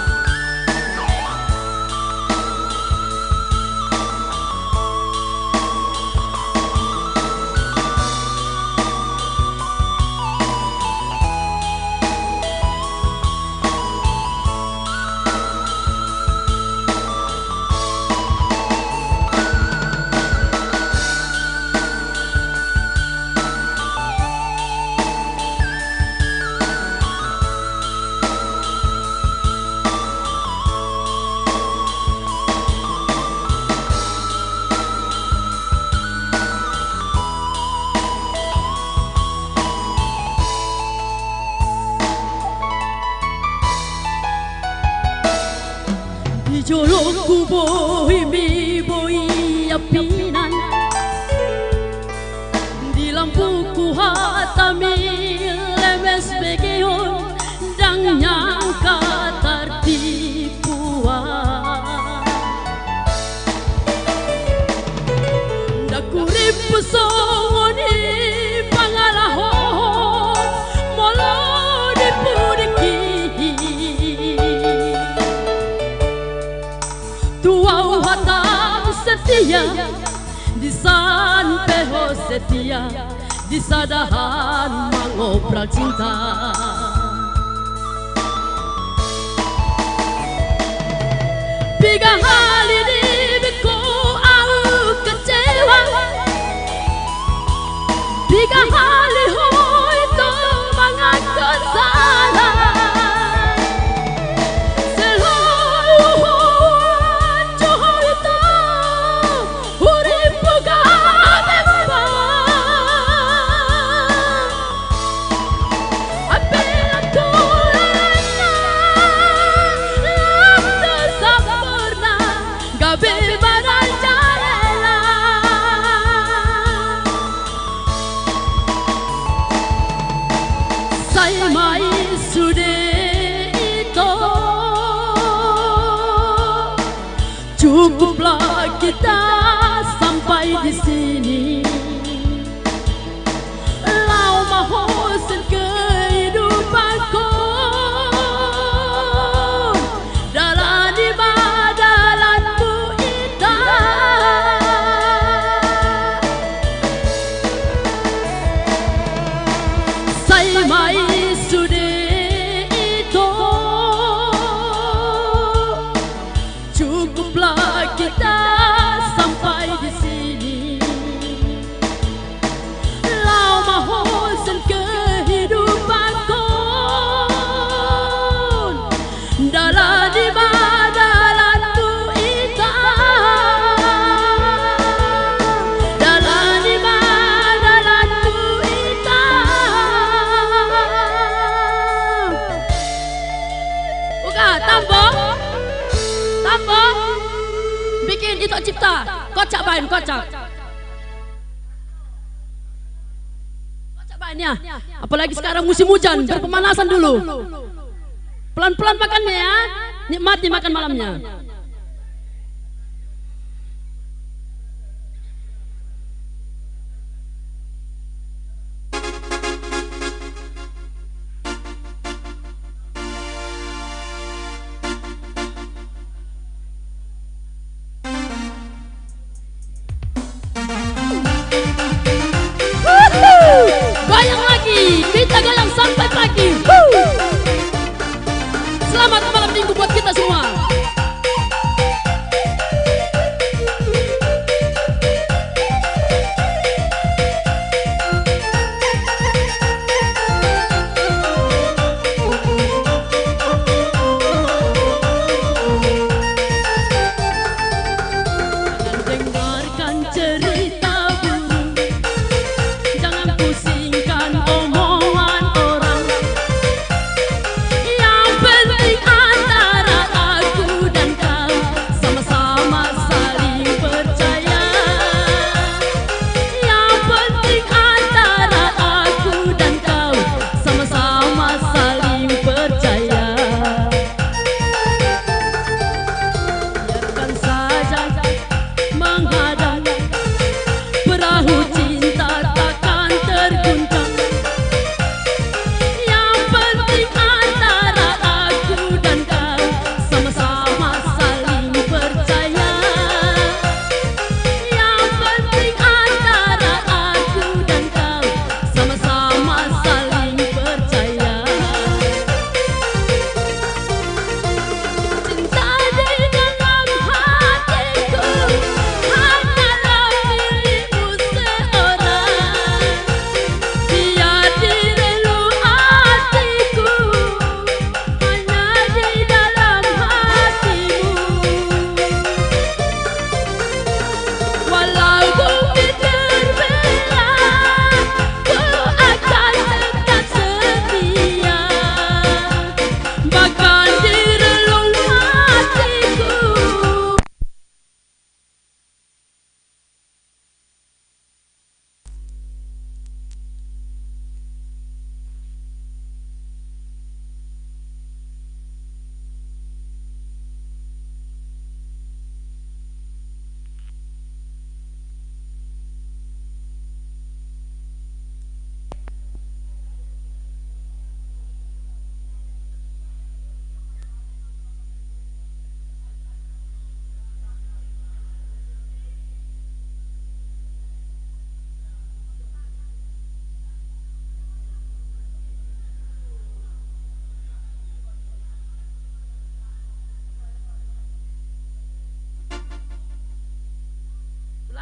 Jorokku boy mi boy apinan di lampuku hatami lemes begeon dang nyangka tertipuan dakurip pesoni pangalahon molo dipuriki tuau hatam setia di sanpeho setia di sadahan mengobral cinta tiga kali diriku aku kecewa tiga kali itu mengaku salah cukuplah kita sampai di sini. Lau mahosin kehidupanku dalam ibadalanku indah. Saya mai sudah cukuplah kita sampai di sini. Lau mahosan kehidupanku dalam ibadalanku indah. Dalam ibadalanku indah. Buka tambah. Bikin itu cipta, kocak bain, kocak bainnya. Apalagi sekarang musim hujan, berpemanasan dulu. Pelan-pelan makannya ya, nikmati makan malamnya. Goyang lagi, kita goyang sampai pagi. Selamat malam minggu buat kita semua.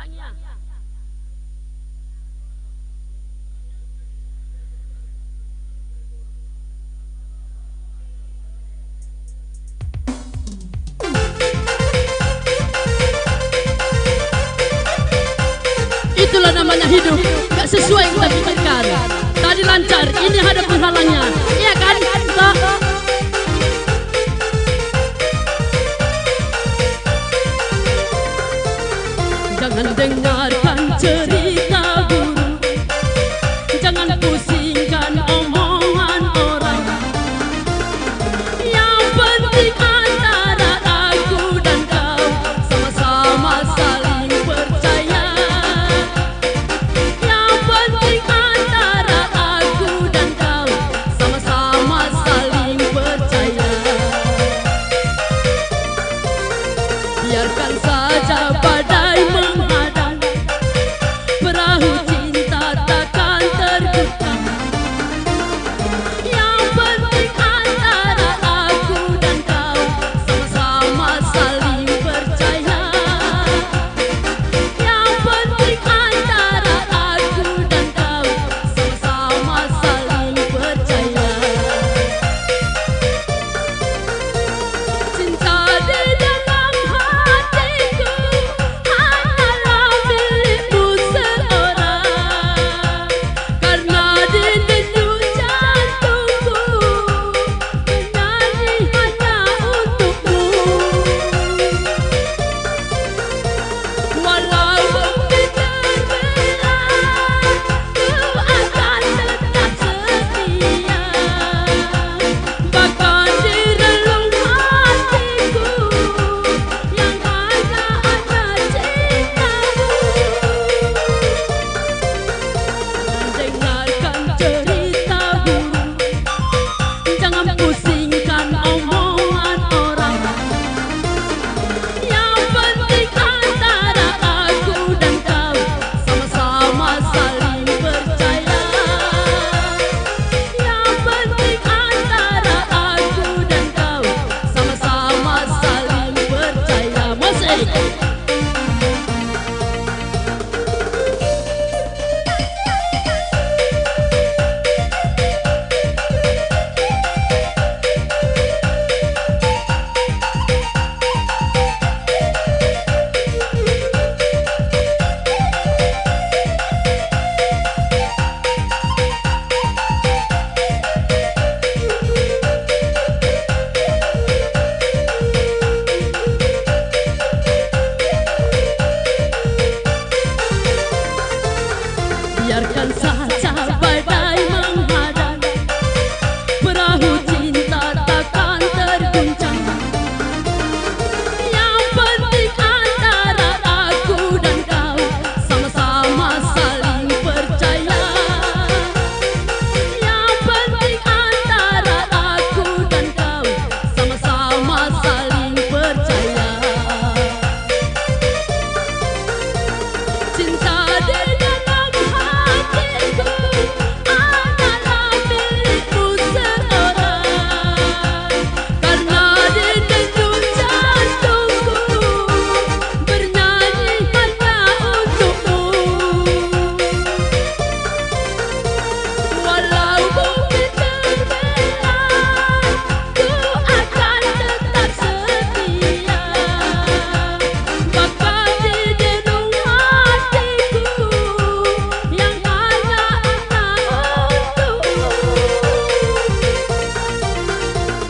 Itulah namanya hidup, gak sesuai yang kita pikirkan. Tadi lancar, ini ada penghalangnya. Iya kan? Tak. Jangan dengarkan cerita buruk, jangan pusingkan omongan orang. Yang penting antara aku dan kau sama-sama saling percaya. Yang penting antara aku dan kau sama-sama saling percaya. Biarkan saja badai menghadang, perahu cinta takkan terguncang. Yang penting antara aku dan kau sama-sama saling percaya. Yang penting antara aku dan kau sama-sama saling percaya. Cinta di dalam hatiku hanyalah milikmu seorang, karena di denyut jantungku bernyanyi hanya untukmu. Walau bumi terbelah, ku akan tetap setia, bahkan di relung hatiku yang hanya ada cintamu. Dengarkan cerita buruk, jangan pusingkan omongan orang. Yang penting antara aku dan kau sama-sama saling percaya. Yang penting antara aku dan kau sama-sama saling percaya. Musik. Biarkan saja badai menghadang, perahu cinta takkan terguncang. Yang penting antara aku dan kau sama-sama saling percaya. Yang penting antara aku dan kau sama-sama saling percaya. Cinta di dalam hatiku adalah milikmu seorang, karena di denyut jantungku bernyanyi hanya untukmu. Walau bumi terbelah, ku akan tetap setia, bahkan di denung hatiku yang hanya ada untukmu.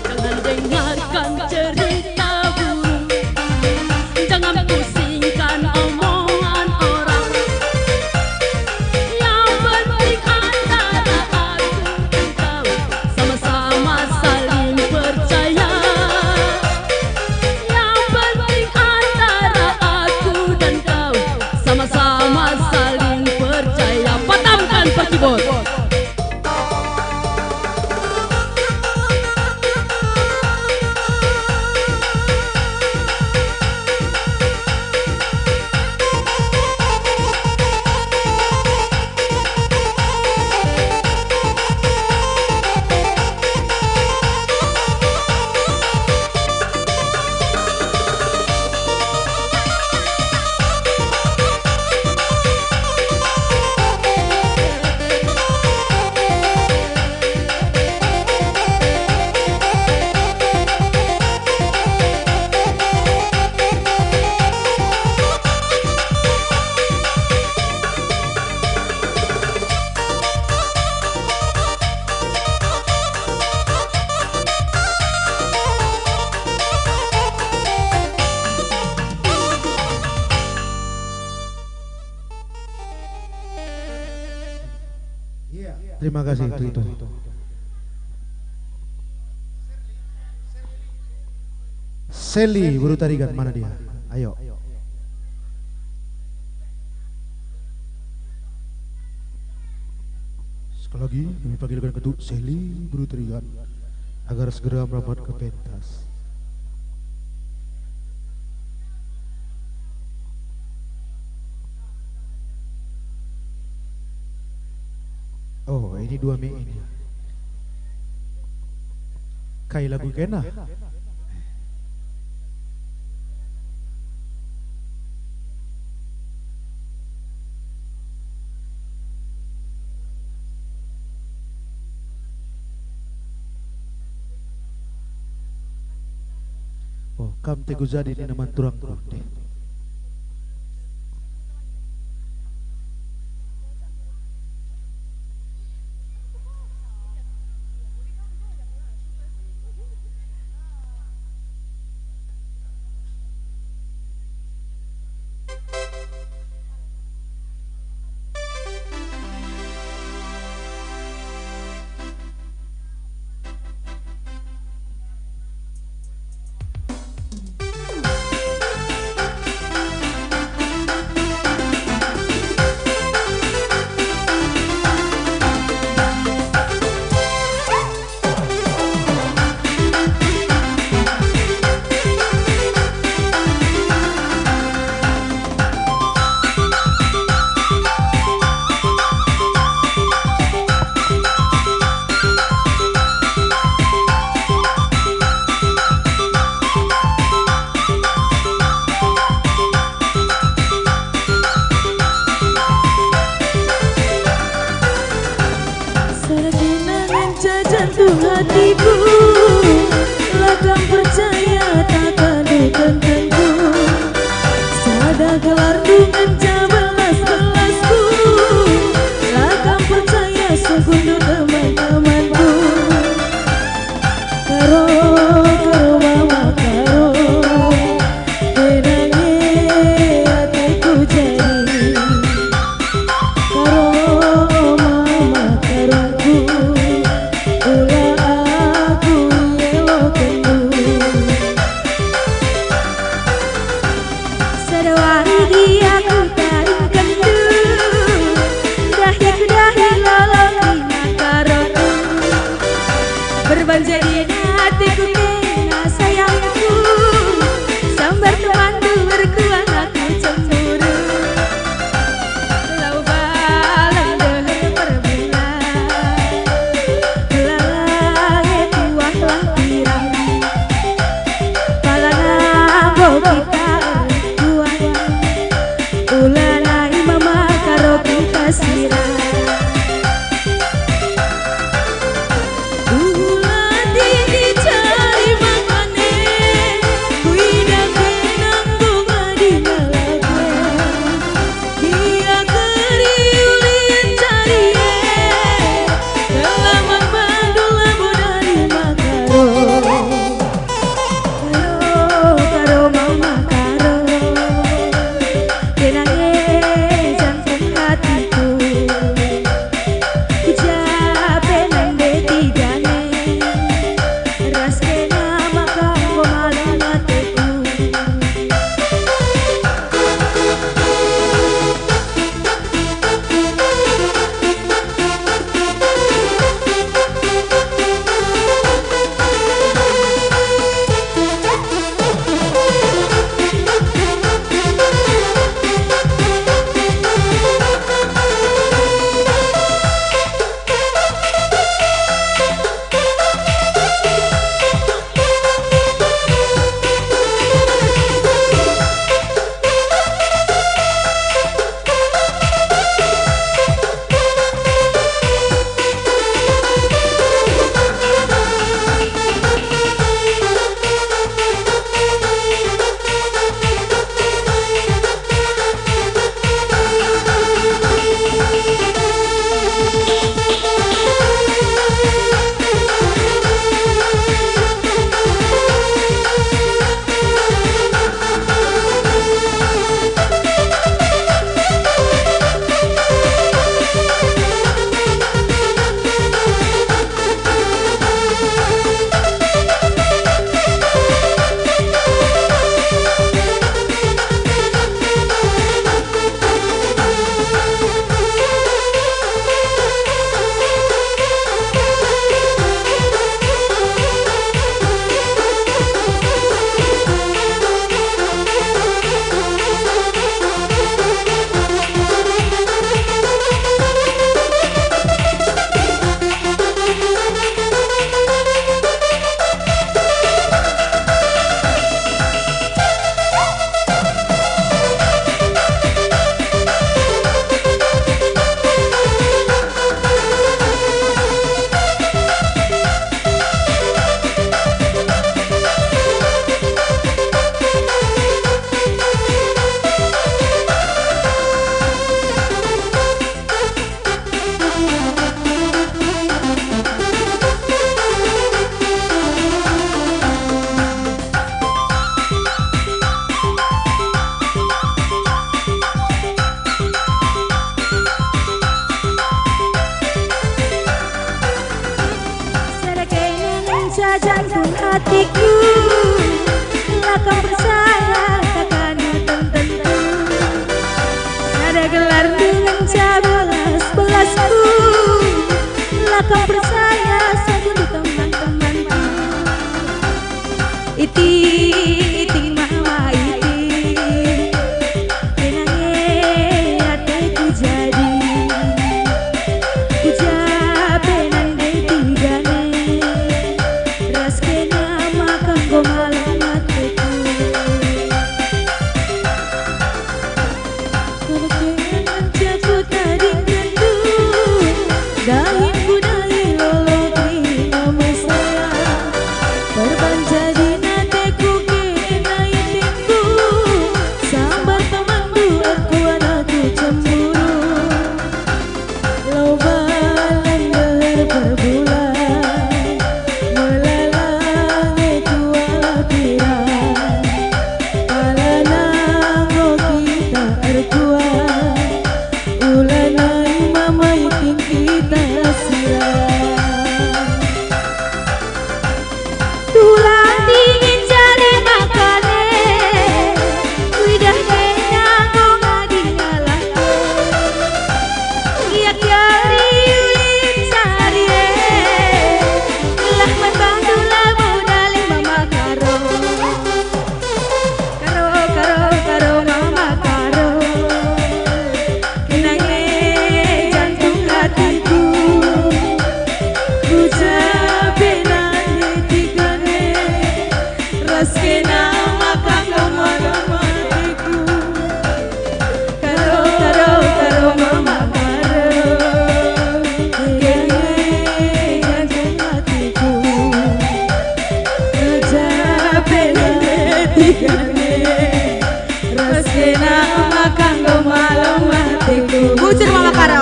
Jangan dengarkan cerita buruk, jangan pusingkan omongan orang. Yang penting antara aku dan kau sama-sama saling percaya. Yang penting antara aku dan kau sama-sama saling percaya. Padamkan Pak Keyboard. Terima kasih itu. Seli Buru Tarigan, mana dia? Ayo. Sekali lagi kami panggilkan ketuk Seli Buru Tarigan agar segera merapat ke pentas. Oh, ini 2 Mei ini. Kai lagu kena. Oh, kam tegu jadi di nama turang deh. jantung hatiku, lagam percaya takkan ditentangku. Sada gelar dengan belas-belasku, lagam percaya sungguh teman-temanku. Karo mama karo, benangnya hatiku jadi. Karo mama karoku, ulah aku elok kendu. Sedawari dia ku tarik kendu, dahi ku dahi lalaki karoku. Berbanja di hatiku kena sayangku, sambar temanku berkuah aku cemburu. Lau balang deher perbulan, lalai tuahlah pirang. Palana bo kita kuah, ulanai mama karo kita sirah. Jantung hatiku jantung hatiku. Lakam percaya takkan tentu. Ada gelar dengan belas-belasku. Lakam percaya saja teman-temanku. Iting mama iting, kenange hatiku jadi. Ujabe nande tigane, raskena makan gomalang hatiku. Kalau kenang jago tadi tentu, dahin budaya loloti nama saya. Berban jadi nateku kena itingku, sambar temanku aku anakku cemburu. Loba lender berbulan, melalangi tua pirang. Palanango kita erkuat, ulanai mama iting kita siram. Tulang dingin cari makane, lidah kenyango ngadi ngalahku. Iyak yari ulin cari lah membantu labu dali mama karo. Karo mama karo, kenange jantung hatiku. Ujabe nande tigane, raskena makan gomalang hatiku. Karo mama karo, kenange jantung hatiku. Ujabe nande tigane, raskena makan gomalang hatiku. Bujur mama karo.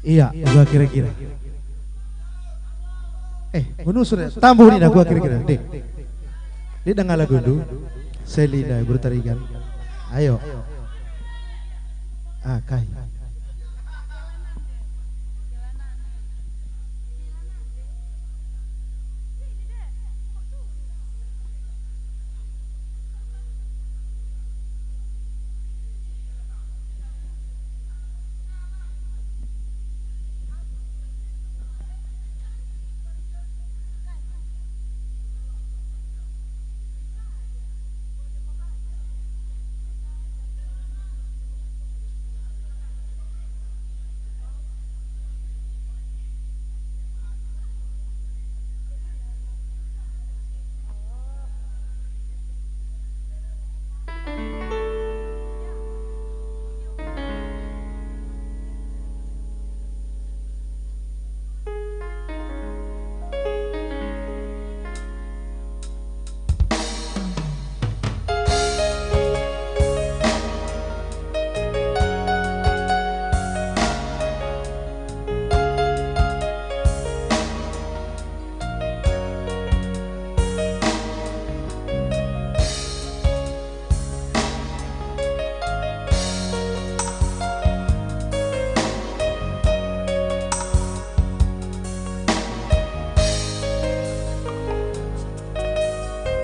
Iya, gua kira-kira. Menusur ya. Tambuh nih dah gua kira-kira. Dek. Dia dengar lagu dulu. Selina bertarikan. Ayo. Kai.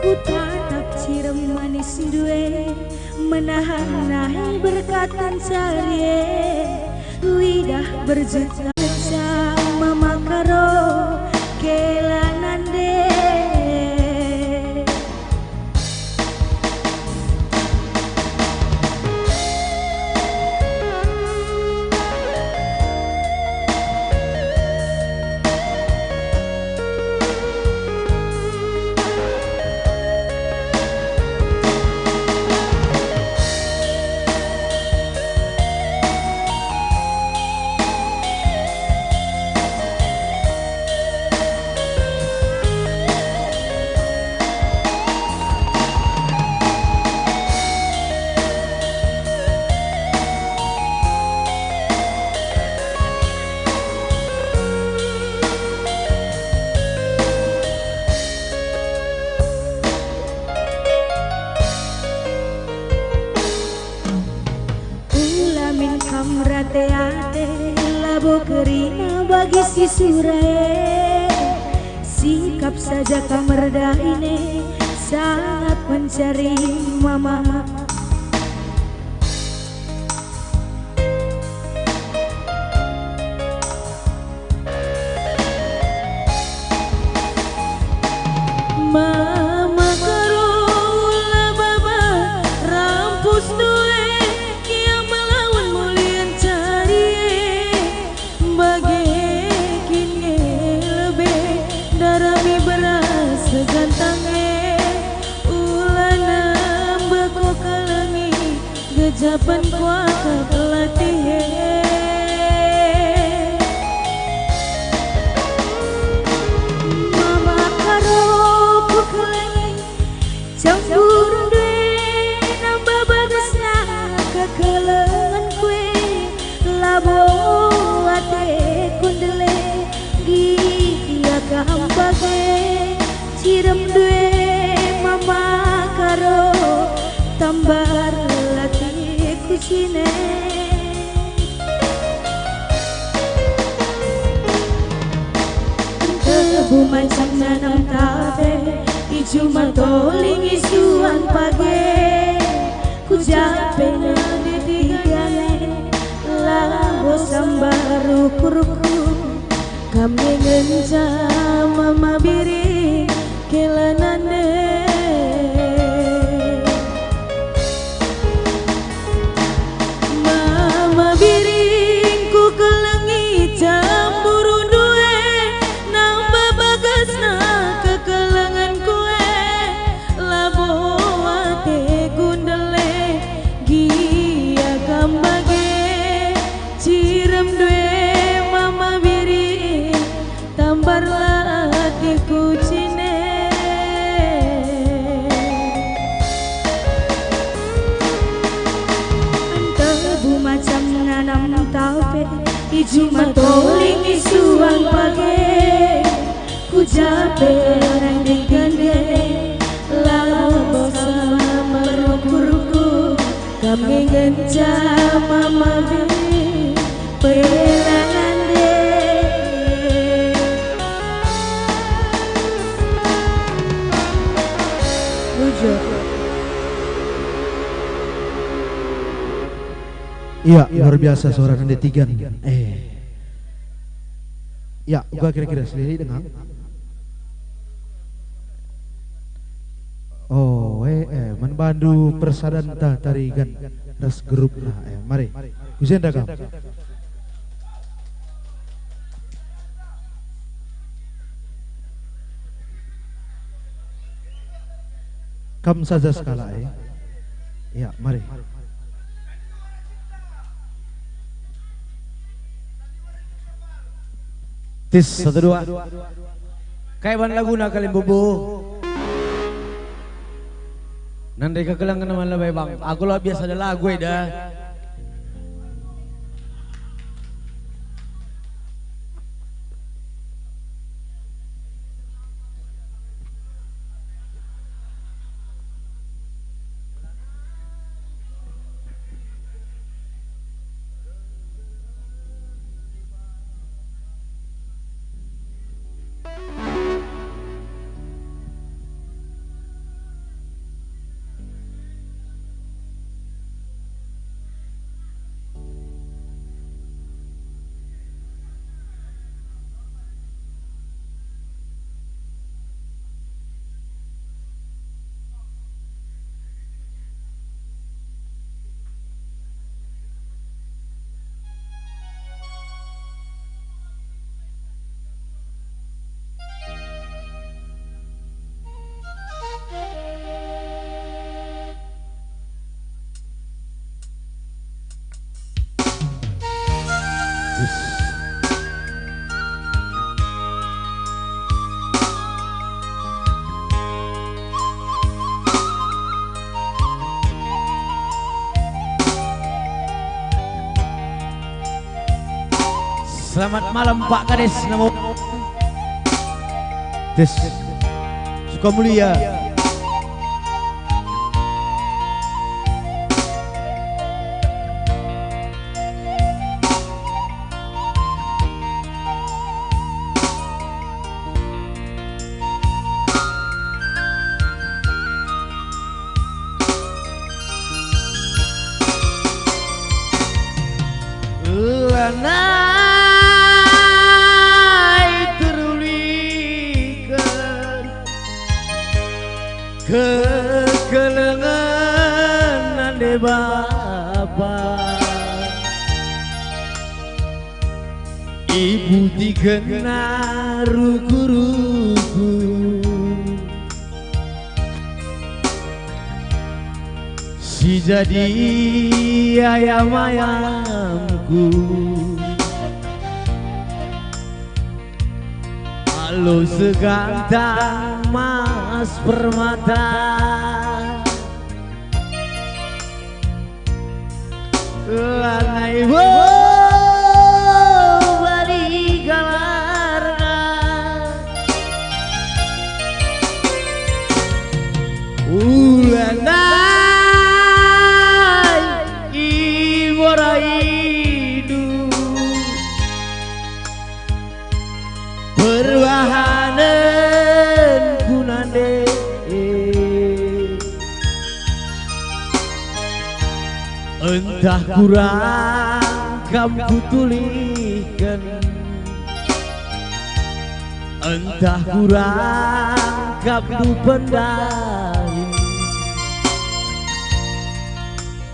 Ku tatap ciram manis duwe, menahan nahi berkatan sarie. Lidah berjuta sama makaro kelanande. Hamrate-ate labo kerina bagi si surai. Sikap saja kamerda ini sangat mencari mama. Mama karola baba rampus doe kia melawan mulian cari bagi kini lebih darami beras segantange ulana beko kalangi gejapan kuaka kelatihe. Campur due nambah bagasna kekelengan kue labo ate kundele gia kahambage cirem due mama karo tambar lati kusine. Tebu macam nanam tabe cuma toling isuan pagi ku jape nade digane labo sambaru kuruku kami ngenja mama biri kelanane. Mama biring ku kelengi camburu duwe nambah bagasna kekelengan cirem due mama biri tambar latiku cine. Tebu macam nanam tape ijuma toling isuan pagi ku jape orang digande labo sama meruku kami genca mama biri pelangan Iya, luar biasa suara Nande Tigan. Ya, gua kira-kira sendiri dengan menbandu persadanta tarigan ras grup lah. Mari, Husein Dagam. Kam saja skala ya, mari. Tis 1 2. Kaiban laguna kalim bubu. Nandai kekelangan naman lebay bang. Aku lah biasa ada lagu dah. Selamat malam Pak Kades, namo Des Sukamulia. ulanai terulikan kekelengan ande bapak ibu dikena ruku-ruku si jadi ayam-ayamku halo segantang mas permata lanai bari galarna ulanai iboraidu perwahanan kunande entah kurang kamu tuliskan entah kurang kamu pendai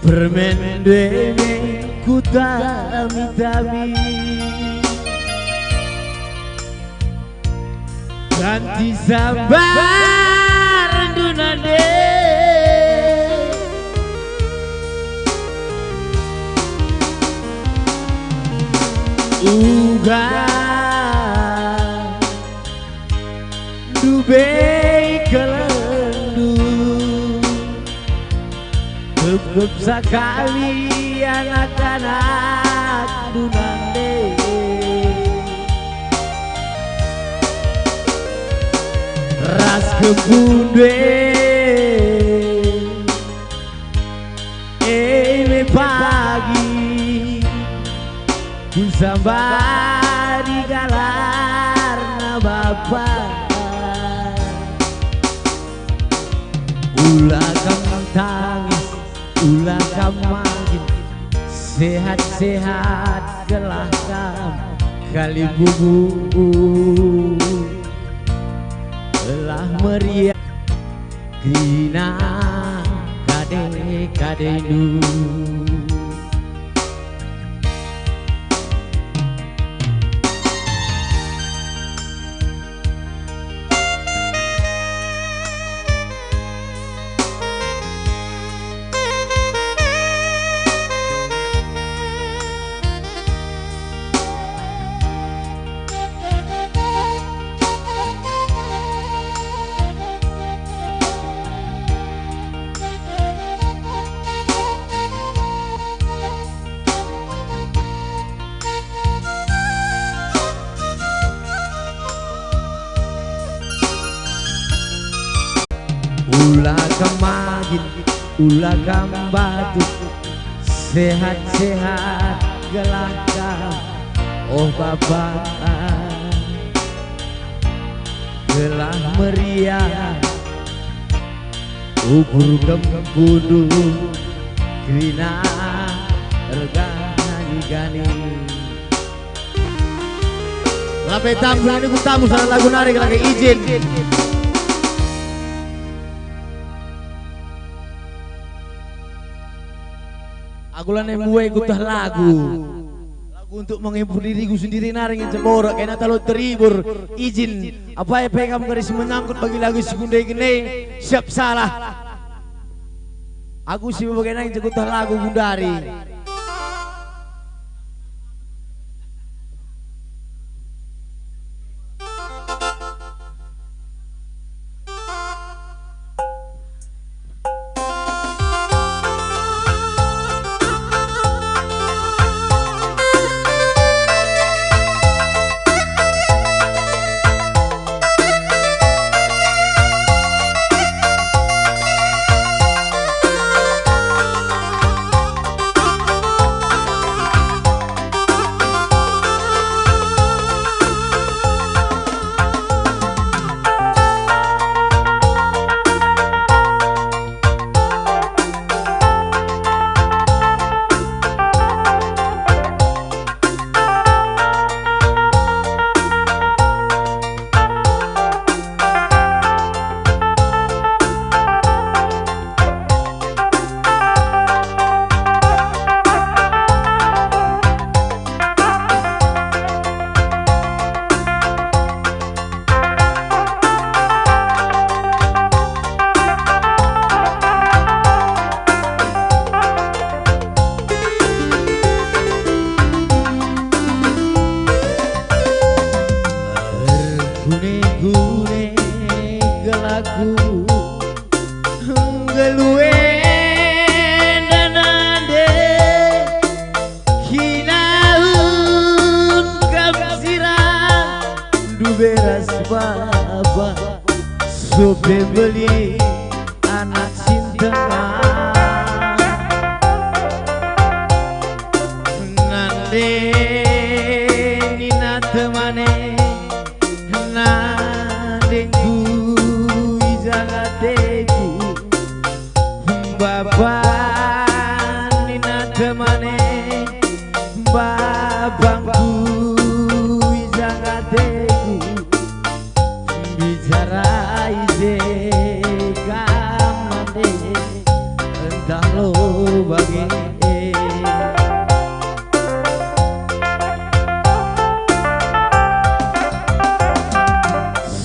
permen dene ku tami-tami ganti sabar dunane uga dubei kelendu gep sekali anak-anak dunande ras kebunde ini pagi ku sambari galarna bapak ulah kamu tangis ulah kamu makin sehat-sehat gelah kamu kali bubu telah meriah kina kade-kadenu ulah kemagin, ulah kambatu, sehat-sehat gelakah, oh Bapak, gelah meriah, ukur kembudu, krina regani-gani. Lape tamu ini ku tamu sana lagu narik lagi izin. Aku lah nembuai kutah lagu untuk menghibur diriku sendiri naring yang cemborok kena talu terhibur izin apa ya pegam garis menyangkut bagi lagu sekundai gene siap salah aku sih bagaimana yang kutah lagu Gundari. lagu ngeluwe nanade kinaun kamsira duberas baba sobe beli anak sintengan nande nina temane nadengku izagateku baba nina temane babangku izagateku bicara ide kamane entah lo bagi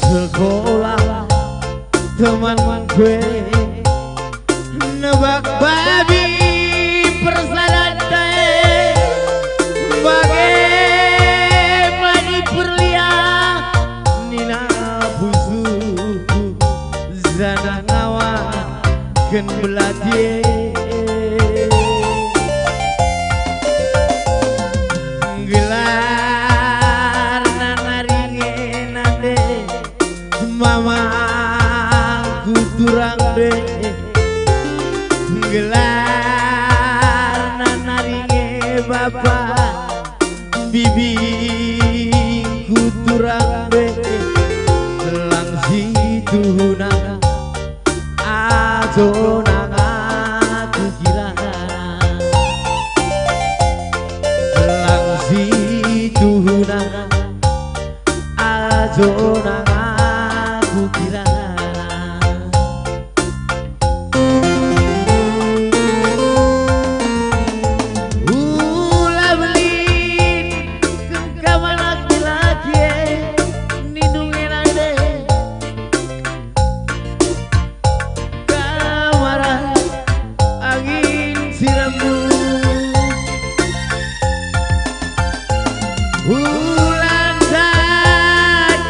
sekolah teman gue nebak babi persyaratan bagaimana perlia nina busuku zana ngawa ken beladie gelar nanaringe nade mama kuturang de gelar nanaringe bapak bibi kuturang de lang situna adonang aku kira lang situna adonang aku kira ulah belin kengkaman laki-laki nindungin ande kamara angin sirambu ulanda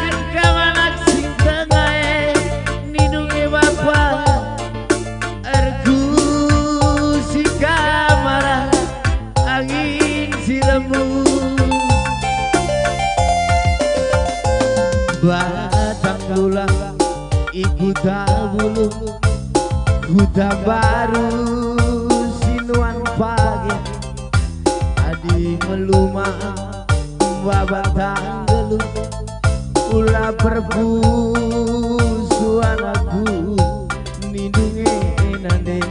kengkaman cinta gae nindungi bapak erku si kamara angin sirambu batang tulang ikut bulu kuda baru sinuan pagi adi meluma babatang gelu ulah perbusuan aku nindungi nande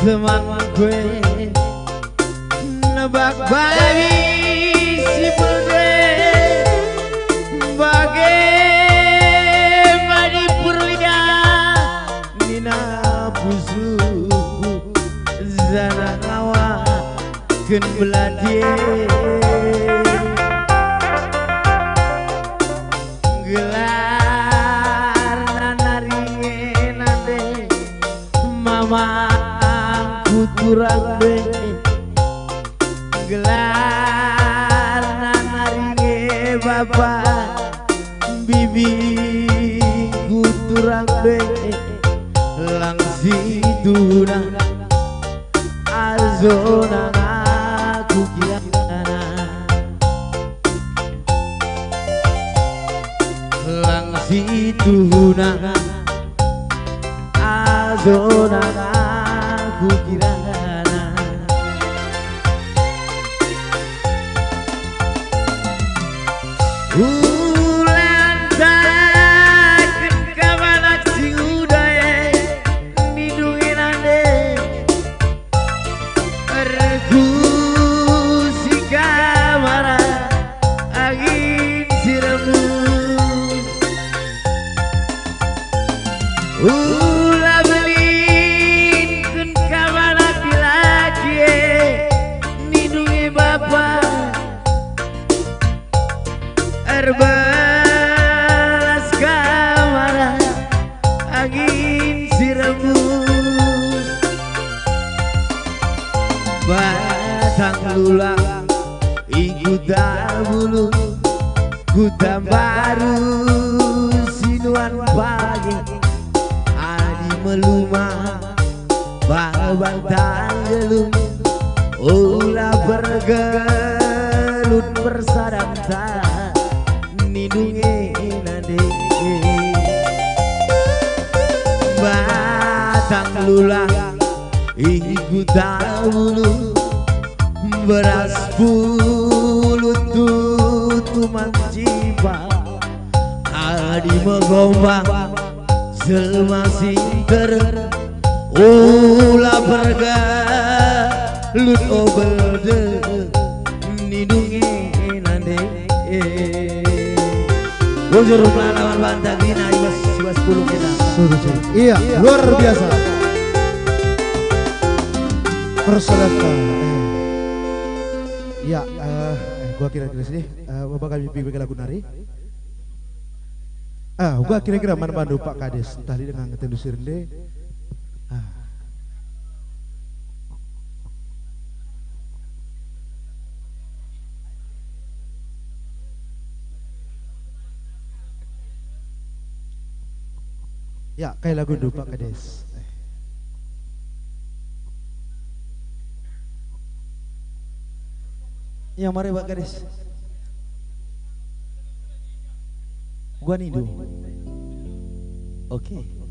teman gue nebak bayi si berde bagaimana perlia nina busuku zana ngawa ken beladie gelar nanaringe nande mama kuturang de gelar nanaringe bapak bibi kuturang de langsi situna azona aku kirana lang situna azona aku kirana ulan takkan kabanak sing udaya nidungin ande ergu si kamara angin sirembus ulah belin kun kabanak dilaki nidungi bapak erbalas kamara angin sirembus batang lulang ikut bulu kuda baru sinuan pagi adi melumah babang tanggelung ulah bergelut bersadang tak nidungi nade batang lulang ikut dahulu beras pulut tutuman jiwa adi megombang selma sinter ulah bergelut obelde nidungi nade Bujur lawan bantang dina ibas 10 kita. Iya, luar biasa. Persilahkan. Ya, gua kira-kira sini, bapak kami bikin lagu nari. Gua kira-kira mana bandu Pak Kades tadi dengan ngetendu sirende. Ya, kayak lagu dulu Pak Kades. Ya mari Pak Kades. Gua nidu. Oke.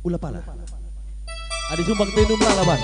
Ulah pala. Adi sumbang tenum lalaban.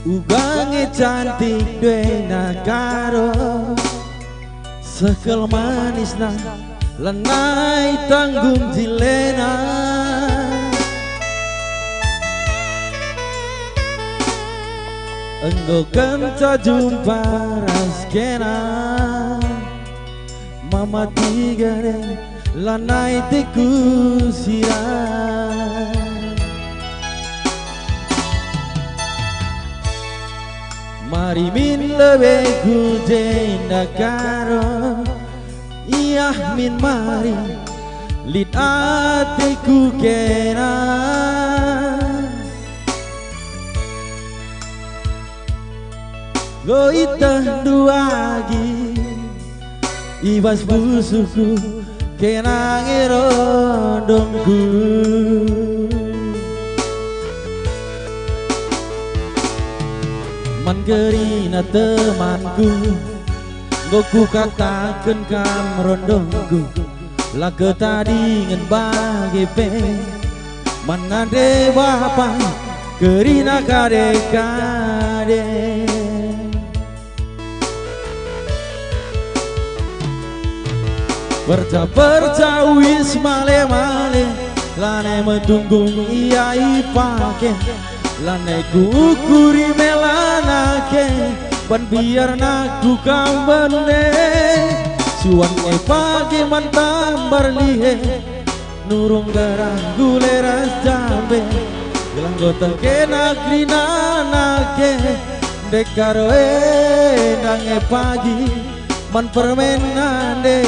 Ugange cantik dena karo sekel manisna lenai tanggung jilena enggo kenca jumpa raskena mama tigare lanai tiku sirah mari min lebe ku jenda karo iya min mari lit atiku kena go itah duagi ibas busuku kena ngerondongku man gerina temanku goku katakan kam rondongku laga tadi ngen bagi pe mana dewa apa gerina kade kade perca wis male male lane metunggung iya ipake lane kukuri melanake ban biar naku kambane suan pagi mantambar lihe nurung garah guleras jambe gelang goteng kena grina nake dekaroe nange pagi man permenande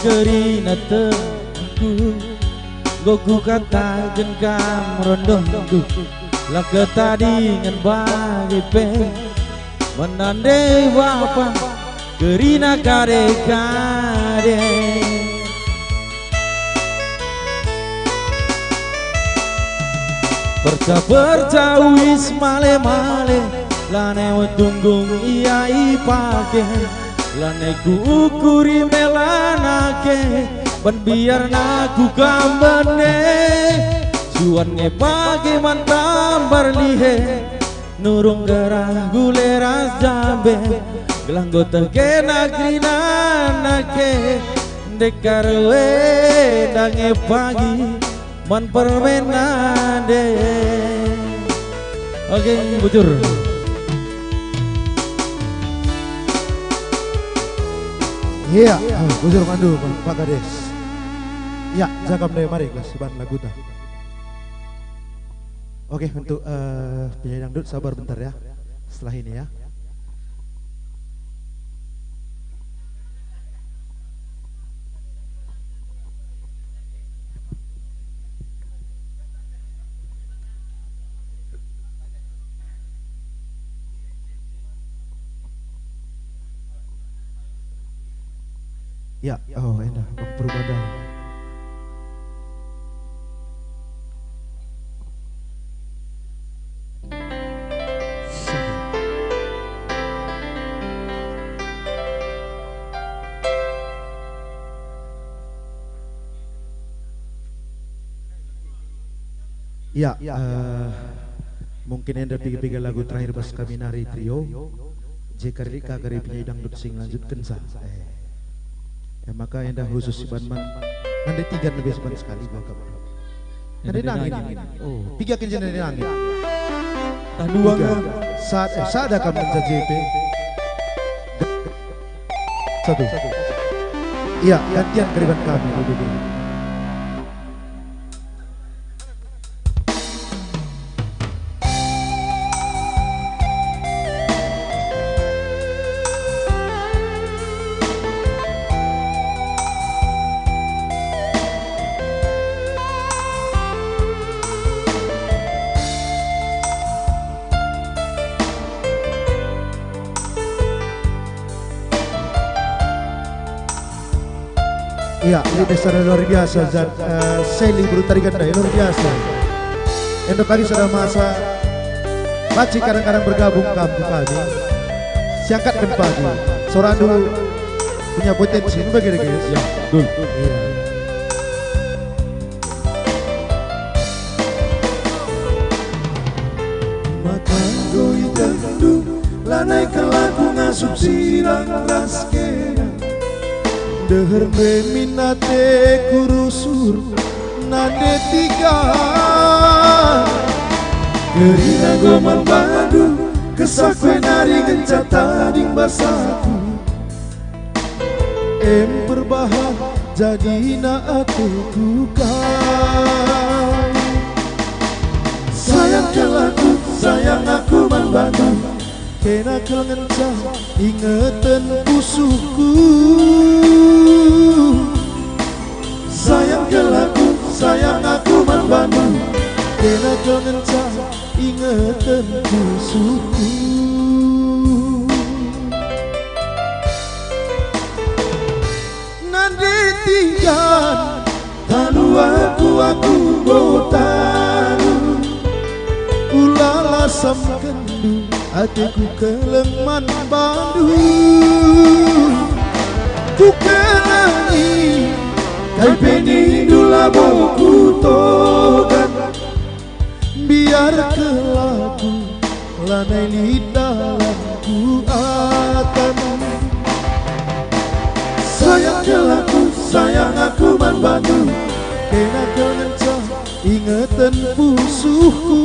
gerina temanku goku katakan kam rondongku laga tadi ngen bagi pe menande wapa gerina kade kade perca wis male male lane tunggung iya ipake lane ku ukuri melanake ban biar naku kambane suan pagi mantambar lihe nurung garah guleras jambe gelang goteng kena grina nake dekarwe dange pagi man permenade. Oke, bujur. Iya, bujur mandu Pak Kades. Ya, jakam deh mari kelas ban lagu ta. Oke, untuk penyanyi dangdut sabar bentar ya. Setelah ini ya. Ya, oh enak, Bang Purwodai. Ya, mungkin Anda pikir-pikir lagu terakhir pas kami nari trio. Jika Rika dari penyanyi dangdut sing lanjutkan sah. Ya maka Anda khusus Banman. Nanti tiga lebih seban sekali bawa kabar. Nanti nangin. Oh, tiga kencan nanti nangin. Dua saat ada kamu JP. Satu. Iya, gantian keriban kami dulu. Iya, ini dasar luar biasa dan Seli Brutal Ganda luar biasa. Untuk kali sudah masa Baci kadang-kadang bergabung kampung kami. Siangkat kan pagi. Seorang dulu punya potensi, ini bagaimana guys? Ya, betul. Iya. Makan doi gandum, lanai kelakungan. subsirang raskena deher minate kurusur nade tiga gerina goman badu kesakwe nari gencata ding basaku berbahag jadi na atuku kan sayang kelaku sayang aku membantu kena kelenca ingetan pusuku sayang kelaku sayang aku membantu kena kelenca ingetan pusuku Tigan lalu aku botaru ulala sam kendu hatiku kelengman bandu ku kelangi kai peni dula boku togan biar kelaku lanai lidalanku atan sayang kelaku sayang aku membantu kena kelenca ingetan pusuku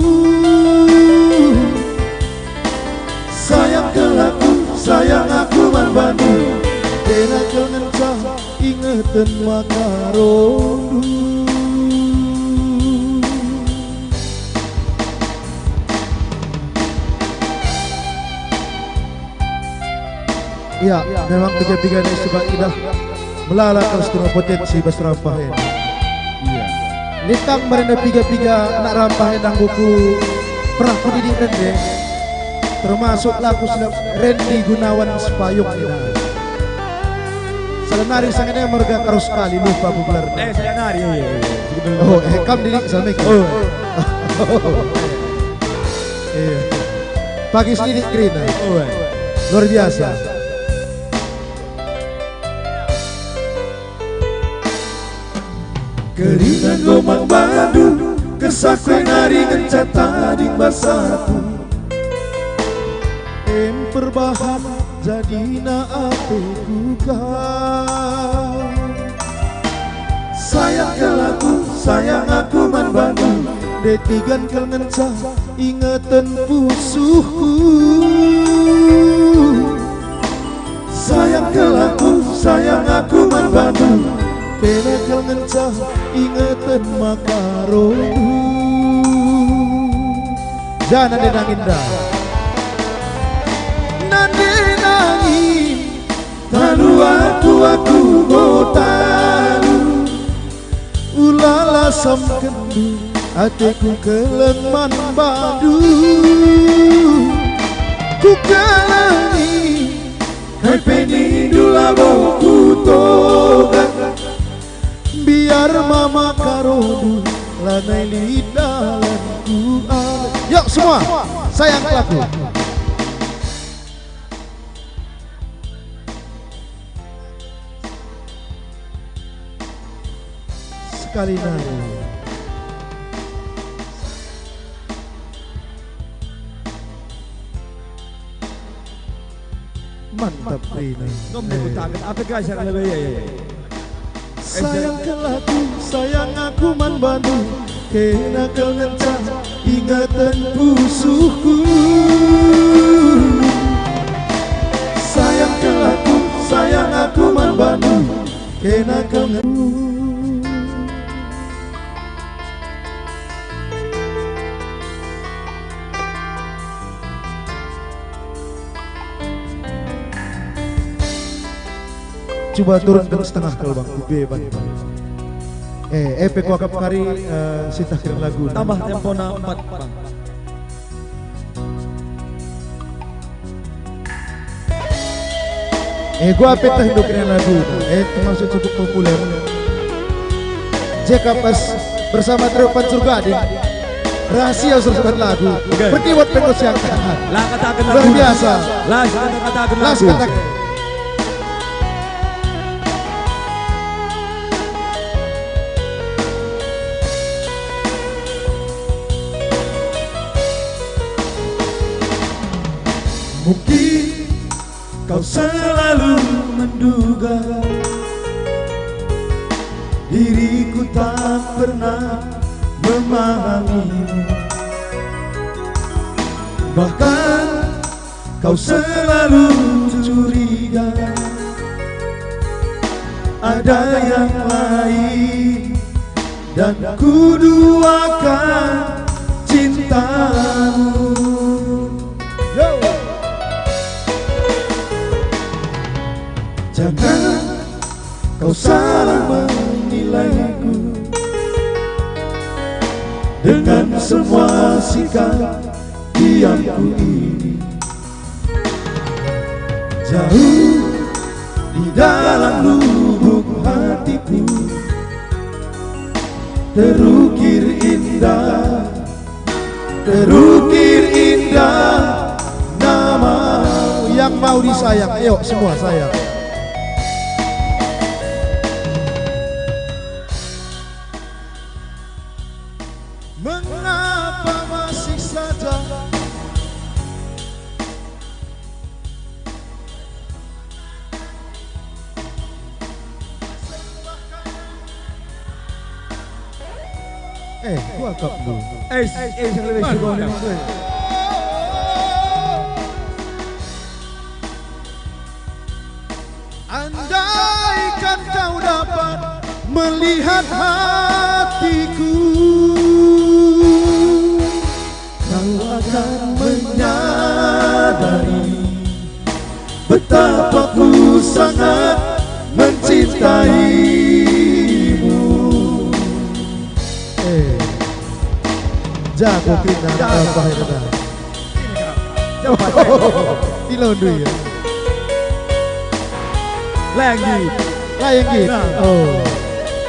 sayang kelaku sayang aku membantu kena kelenca ingetan makarondu ya memang tiga-tiga ini sebab indah melalakan setengah potensi bas rampahin. Iya. Litang merenda piga-piga anak rampahin dan buku pernah kudidik dende. Termasuk laku silap Randy Gunawan Sepayung ini. Selenari sangatnya merga karo sekali lupa bubar. Selenari iya. Oh, kam didik assalamualaikum. Oh. Iya. Pagi selidik Krina. Oh. Luar biasa. Keringan gomang badu kesakwe nari kencata di basaku perbahan jadi na apeku kan sayang kelaku sayang aku man bandu detigan kelenca ingetan pusuku sayang kelaku sayang aku man bandu kena kelenca ingetan makarondu jangan nangin dah nande nangin lalu aku botaru ulala sam kendu hatiku kelenman badu ku kelangi kai peni dula boku togan biar mama karodu lanai lidalanku yuk semua sayang kelaku sekali nari mantap Rina Ngomong utakan apa guys yang lebih ya. Sayang kelaku, sayang aku man bandu kena kelenca ingatan pusuku sayang kelaku, sayang aku man bandu kena kelenca coba turunkan setengah kalau bang beban efek wakaf kari sitah kirim lagu tambah tempo na 4 bang gua petah hidup kirim lagu termasuk cukup populer jika pas bersama Trepan Surgading rahasia sursukan lagu berkiwat pengurus yang lah katakan lagu luar biasa lah katakan lagu mungkin Kau selalu menduga diriku tak pernah memahamimu. Bahkan kau selalu curiga ada yang lain, dan ku duakan cintamu. Jangan kau salah menilaiku dengan semua sikap diamku ini. Jauh di dalam lubuk hatiku terukir indah nama yang mau disayang. Ayo semua sayang. Mengapa masih saja gua kap dulu. Yang lebih suka ni. Andaikan kau dapat melihat hatiku, kau akan menyadari betapa ku sangat mencintaimu. Jago kita apa ya? Coba dilondu ya. Lagi. Oh.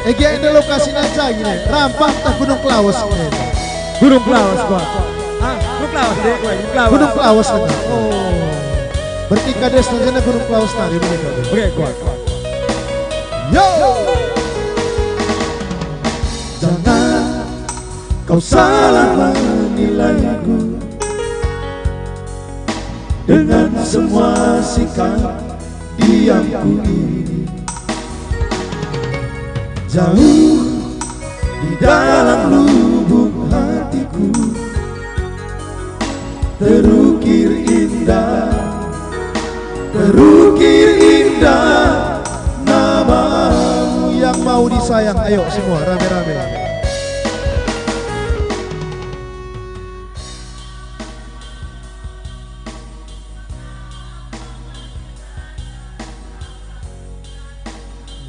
Ini lokasi aja gini. Rampah tak Gunung Klaus ini. Gunung Klaus gua. Gunung Klaus deh, Gunung Klaus kan. Oh. Berarti kades sana Gunung Klaus tadi begitu. Oke, gua. Yo. Jangan kau salah menilaiku dengan semua sikap diamku ini. Jauh di dalam lubuk hatiku terukir indah namamu yang mau disayang. Ayo semua rame-rame.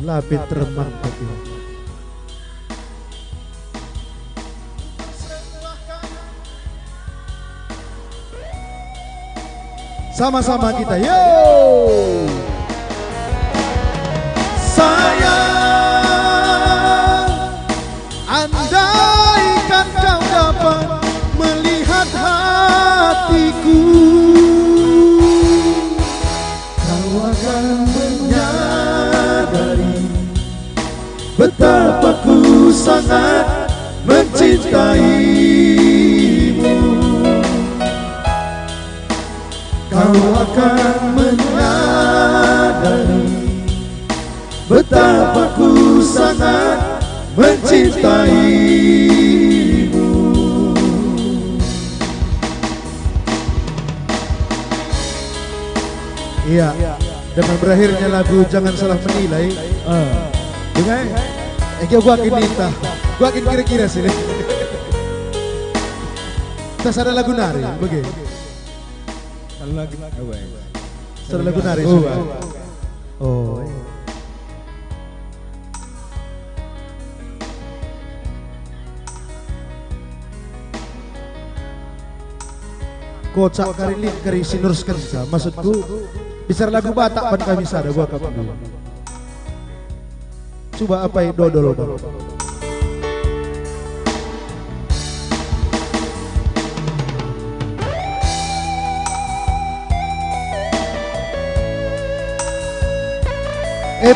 Lapit remang tapi sama-sama kita, yo! Sayang, andaikan kau dapat melihat hatiku, kau akan menyadari betapa ku sangat mencintaimu. Kau akan menyadari betapa ku sangat mencintaimu. Iya, dengan berakhirnya lagu Jangan Salah Menilai. Dengan gua akan minta, gua akan kira-kira sini. Kita ada lagu nari, begini. Ada lagu nari sudah. Oh. Kocak kari kari sinuruskan sa. Maksudku bisa lagu Batak pan kami sada gua kapan dulu. Coba apa itu dodol.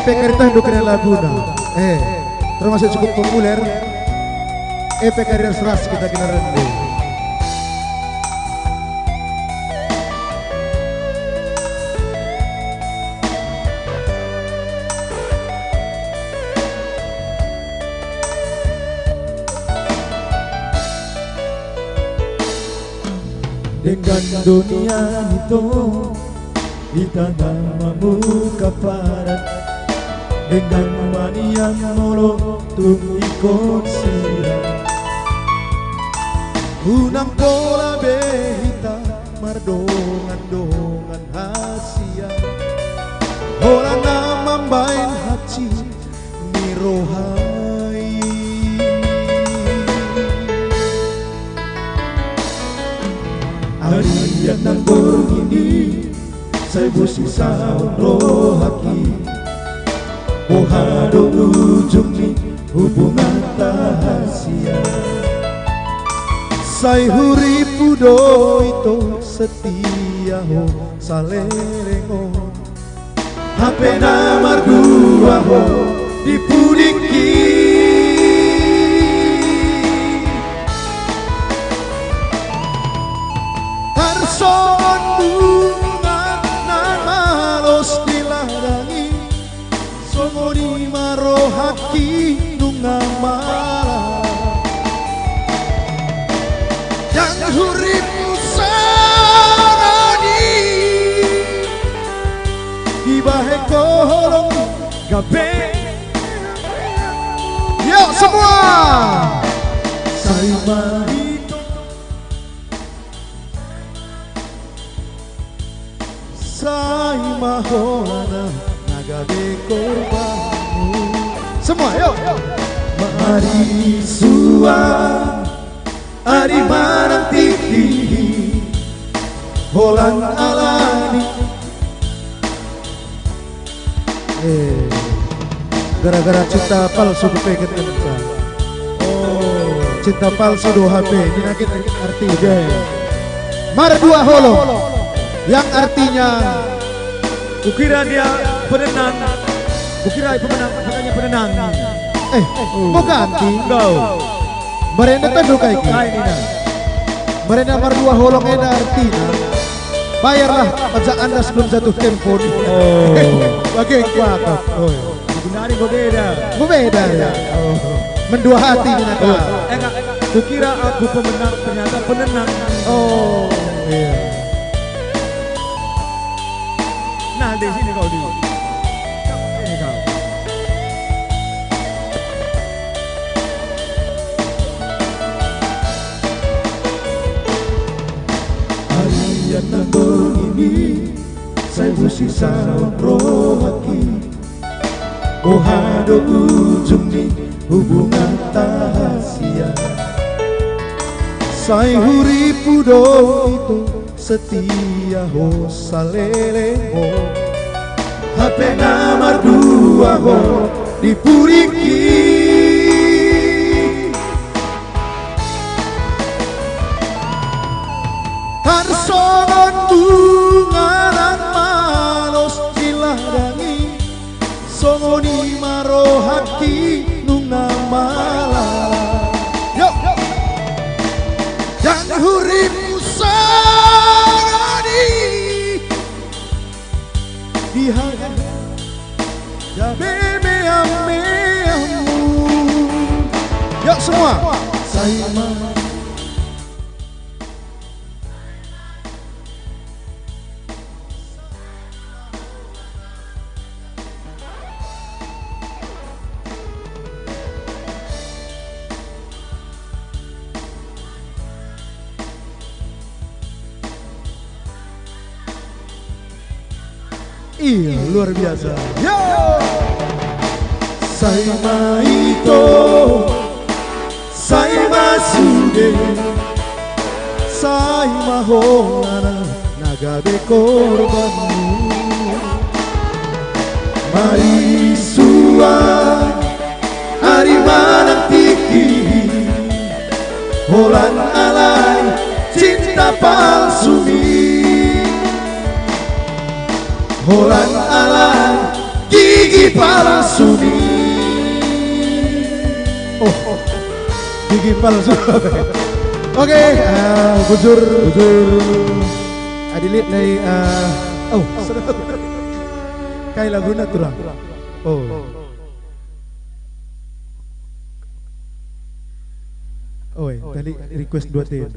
Pekarita hidupkan laguna. Termasuk cukup populer. Karir seras kita kena rendah. dengan dunia itu kita namamu kaparat dengan mania molo tung ikon sirah unang pola behita mardongan-dongan hasia orang namambain haci mirohai Arian nang ini saya busi saun rohaki Mohado ujung ni hubungan rahasia Sai huripu do itu setia ho salerengo Hape namar dua ho di pudingki Harson bunga nan malos diladangi Songoni marohaki nunga malam Yang huripu sarani Ibahe kolong gabe Yuk semua Saya mahito Saya mahona Nagabe korbanmu Semua yuk Mari suang Ari manang tiki Holang alani Gara-gara cinta palsu kepengen kencang Oh cinta palsu 2 HP Ini nakit arti deh Mar 2 holo Yang artinya Kukira dia penenang. Kukira pemenang, makanya penenang. Mau ganti? Go. Merenda tendu kayak gini. Merenda mar 2 holong eda artinya. Bayarlah pajak Anda sebelum jatuh tempo. Bagi kuakap. Gunari beda. Beda ya. Mendua hati ini Kukira aku pemenang, ternyata penenang. Oh iya. Nah di sini kau di. Ini kau. Harian nanggung ini saya busi sarang rohaki Mohado ujung ni hubungan rahasia Saya huripu do itu setia ho salele ho HP nomor 2 ho dipuriki Harsonon bunga dan malos diladangi Songoni marohaki nunga malam Yuk Yang huripu sarani Dihaga Ya bebe ameamu Yuk semua Saya Iya, luar biasa. Yo! Saya maito, saya masude, saya mahonana nagabe korbanmu. Mari suang, hari manang tiki, holan alai, cinta palsu Holan alai gigi palsu gigi palsu. Oke, bujur adilit dari kayak laguna turang. Tadi request 2 TN.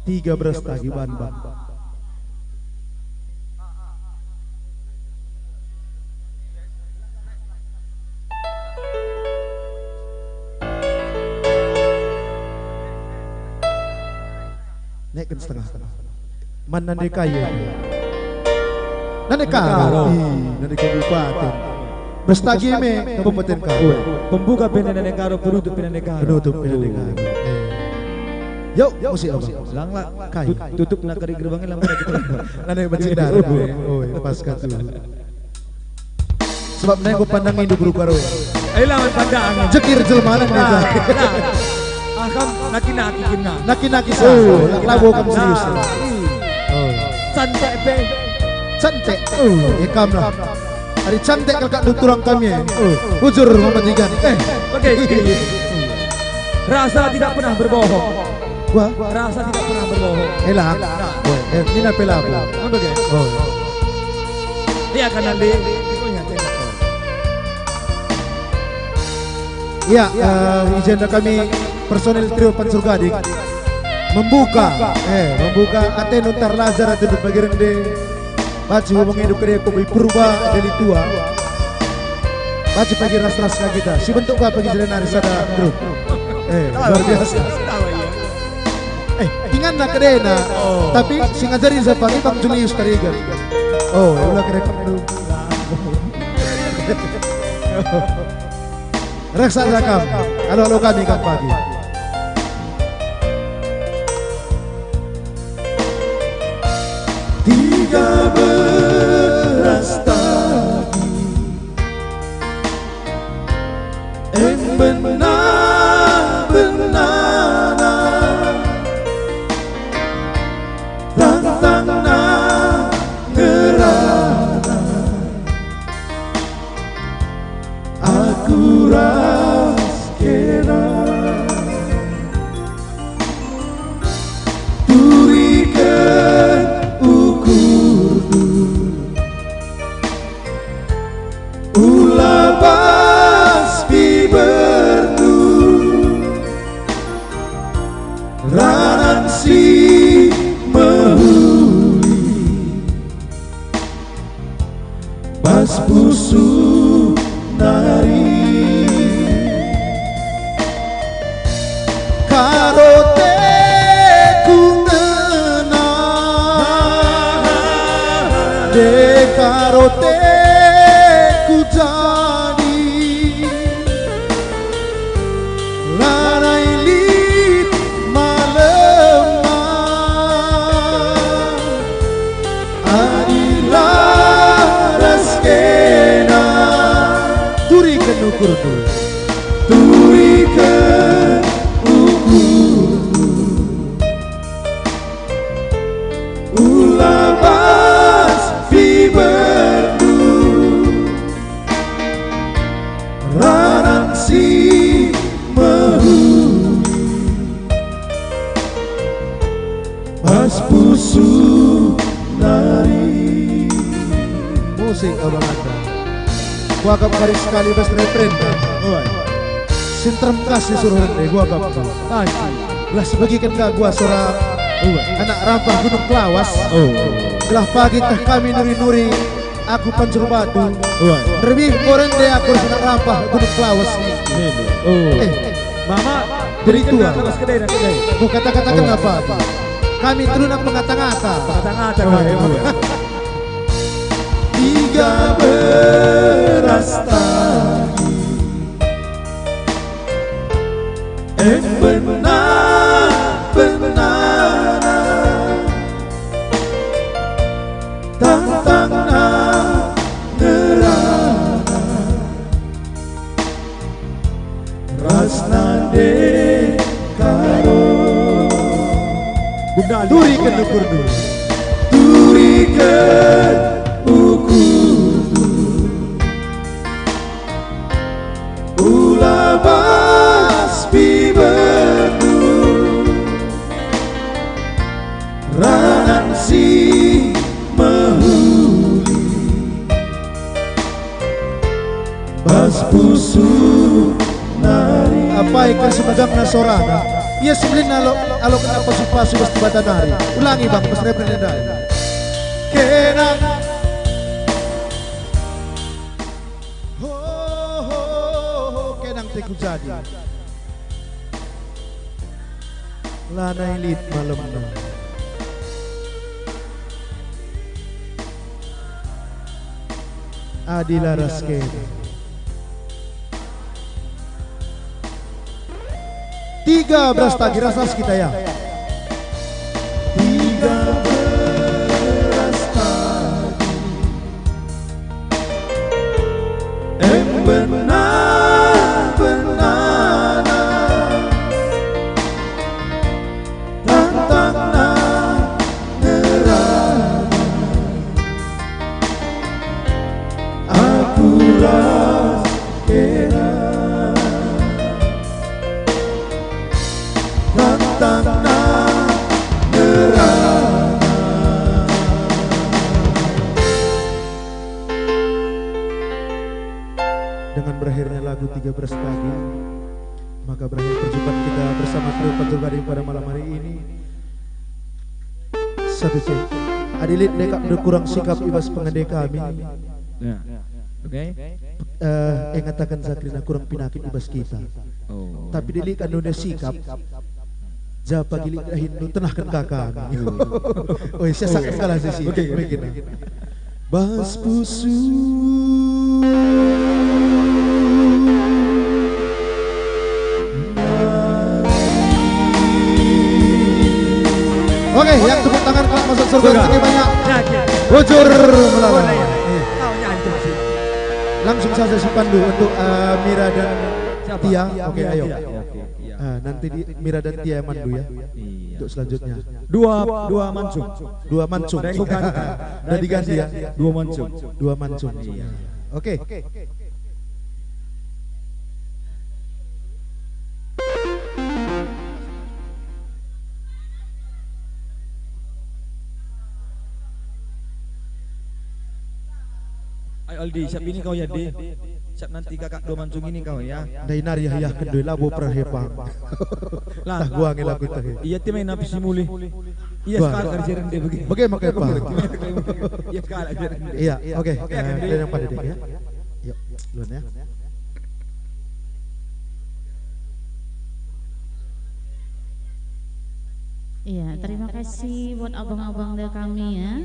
13 tagi Banbang. Naikkan setengah. Mana nanti kaya? Nanti karo, nanti kabupaten. Bestagi me kabupaten karo. Pembuka Penandan Karo, penutup Penandan Karo. Penutup Penandan Karo. Yuk, musik apa? Langla, Kayu. tutup nak kari gerbangnya lama kita. Nanti bercindar. Oh, lepaskan tuh. Sebab nanti gue pandang hidup guru karo. Ayo lawan pandangan. Jekir jelmaan mereka. Akam naki-naki kena. Naki-naki sah. Lagu kamu serius. Oh. Santai be. Cantik. Ikam lah. Hari cantik kakak nuturang kami. Ujur mematikan. Oke. Rasa tidak pernah berbohong. Gua Rasa tidak pernah berbohong. elak. Ini apa lagu? Oke. Oh. Dia akan nanti. Ya, izin kami personel trio Pancur Gading membuka Aten Untar Lazar atau bagian de baju menghidup kedai kopi purba dari tua baju pagi ras-ras kita si bentuk apa pagi jalan hari sada grup luar biasa ingat nak kedai na tapi si ngajarin saya pagi Bang Julius Tarigan ulah kedai dulu Reksa Zakam, halo kami kan pagi. Tiga belas tadi, benar-benar tantang ngerana, aku kena turikan ukurku ulah baspi berdu ranan si mehuli bas busu nari karote ku ngenang de karote ku jadi larai lit malemah adilah raskena turikan ukur dulu turikan ulabas fiberdu ranan si mehuli bas pusu nari musik abang anda gua agak kari sekali bas refren sinterem kasih suruh rende gua agak belah sebagikan kak gua suara anak rampah Gunung Klawas. Belah pagi teh kami nuri-nuri aku Pancur Batu. Lebih orang deh aku anak rampah Gunung Klawas nih. Mama dari tua. Mau kata-kata kenapa? Kami terunang mengata-ngata. Kata-kata Tiga beras tadi, benar-benar tantang ngerana rasna de karo turikan ukur dulu turikan ukur ulah baspi berdu ranan si mehuli bas pusu nari apa ikan sebagang nasorana Iya sebelin alo kenapa supasu pasti batanari. Ulangi bang, pas refren dai. Kenang kenang teku jadi. Lanai lit malam na. Adila Raskena 13 tagi rasa kita ya 13 tagi benar-benar tantang nerana aku Raskena tantang nerana. Dengan berakhirnya lagu 13 pagi, maka berakhir perjumpaan kita bersama trio Panjogari pada malam hari ini. Satu cek, adilit dekap kurang sikap ibas pengade kami. Ya. Oke. Ngatakan Zakrina kurang pinakit ibas kita. Oh. Tapi dilik anu sikap. Japa gilik Hindu tenahkan kakak. Oh, saya sakit kalah sih. Oke, begini. Bas pusu. Oke, yang tepuk tangan kalau masuk surga rezeki banyak. Bujur melawan. Langsung saja si Pandu untuk Mira dan Tia. Oke, ayo. Nanti Mira dan Tia mandu ya. Untuk selanjutnya. Dua mancung. Dua mancung. Udah diganti ya. Dua mancung. Dua mancung. Oke. Ayo Aldi, siap ini kau ya Di. Siap nanti kakak dua mancung ini kau ya. Dainar ya kedua labo perhepang. Lah gua ngelaku itu. Iya tim main napis simuli. Iya sekarang kerjaan dia begini. Bagaimana kayak Pak? Iya sekarang kerjaan dia. Iya, oke. Dan yang pada dek ya. Yuk, duluan ya. Iya, terima kasih buat abang-abang dari kami ya.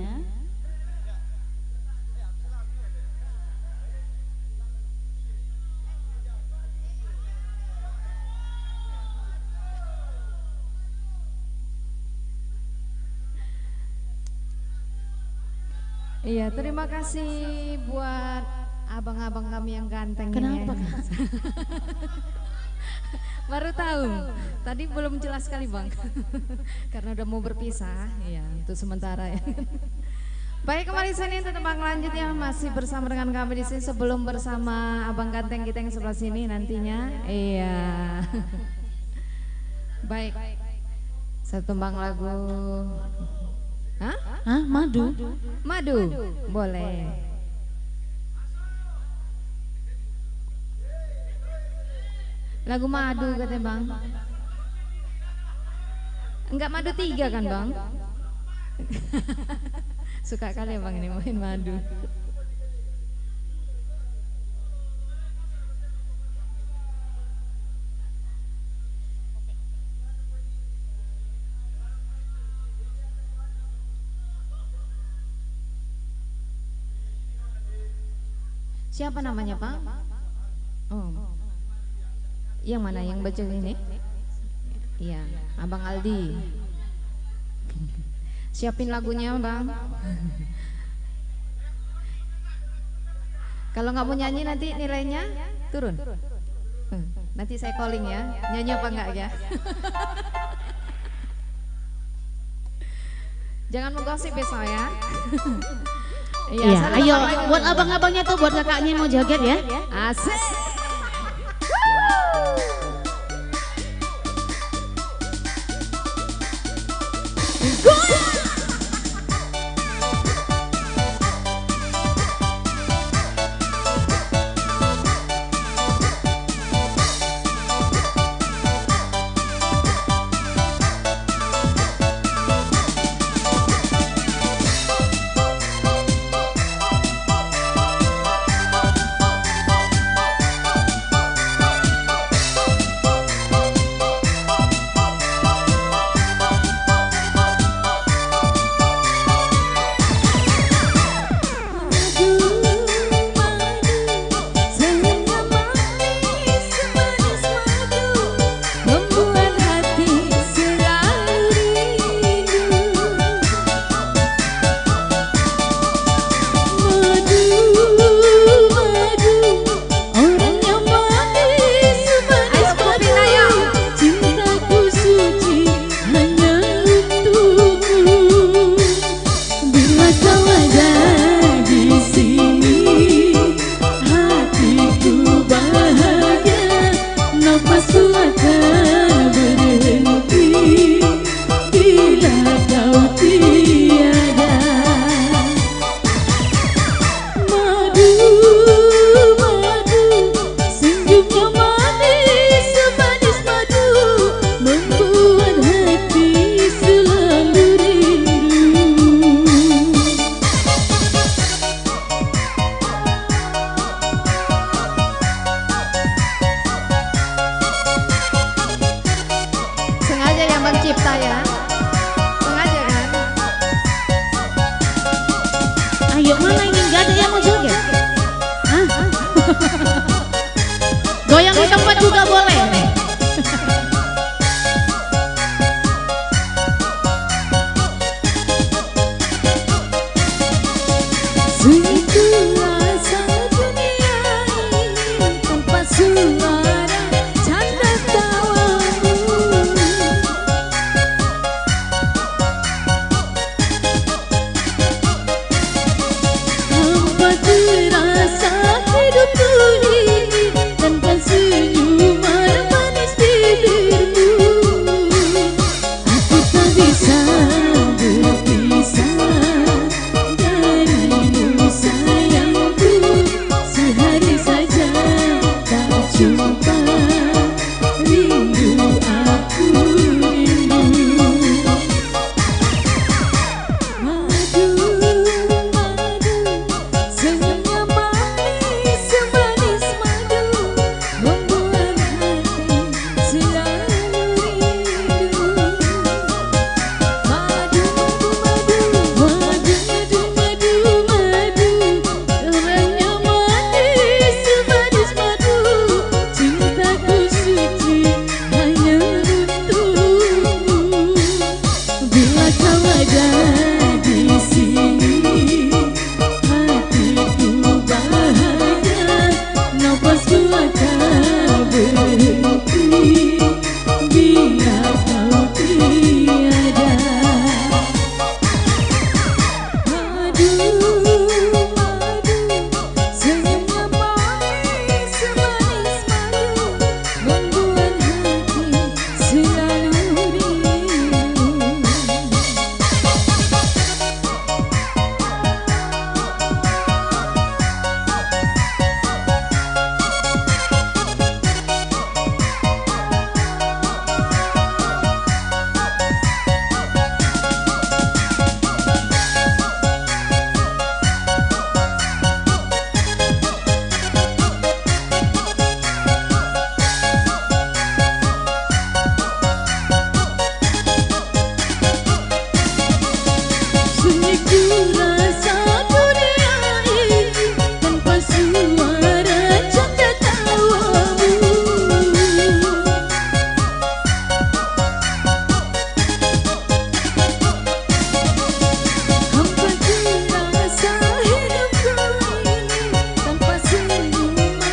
Iya, terima kasih buat abang-abang kami yang ganteng. Kenapa? Ya. Baru tahu. Tadi belum jelas sekali bang. Karena udah mau berpisah. Iya, untuk sementara ya. Baik, kembali sini untuk tembang lanjut ya, masih bersama dengan kami di sini sebelum bersama abang ganteng kita yang sebelah sini nantinya. Iya. Baik. Satu tembang lagu. Hah? Hah, madu? Madu, boleh. Lagu madu katanya bang. Enggak madu 3 kan bang? Suka kali ya bang ini main madu. Siapa namanya Pak? Oh, yang mana yang baca ini? Iya, Abang Aldi. Siapin lagunya Bang. Kalau nggak mau nyanyi nanti nilainya turun. Nanti saya calling ya, nyanyi apa enggak ya? Jangan menggosip besok ya. Iya, ayo buat abang-abangnya tuh, buat kakaknya yang mau joget ya. Asik. Bang Cipta ya. Sengaja kan? Ayo mana ini nggak ada yang mau joget? Hah? Goyang di tempat juga boleh.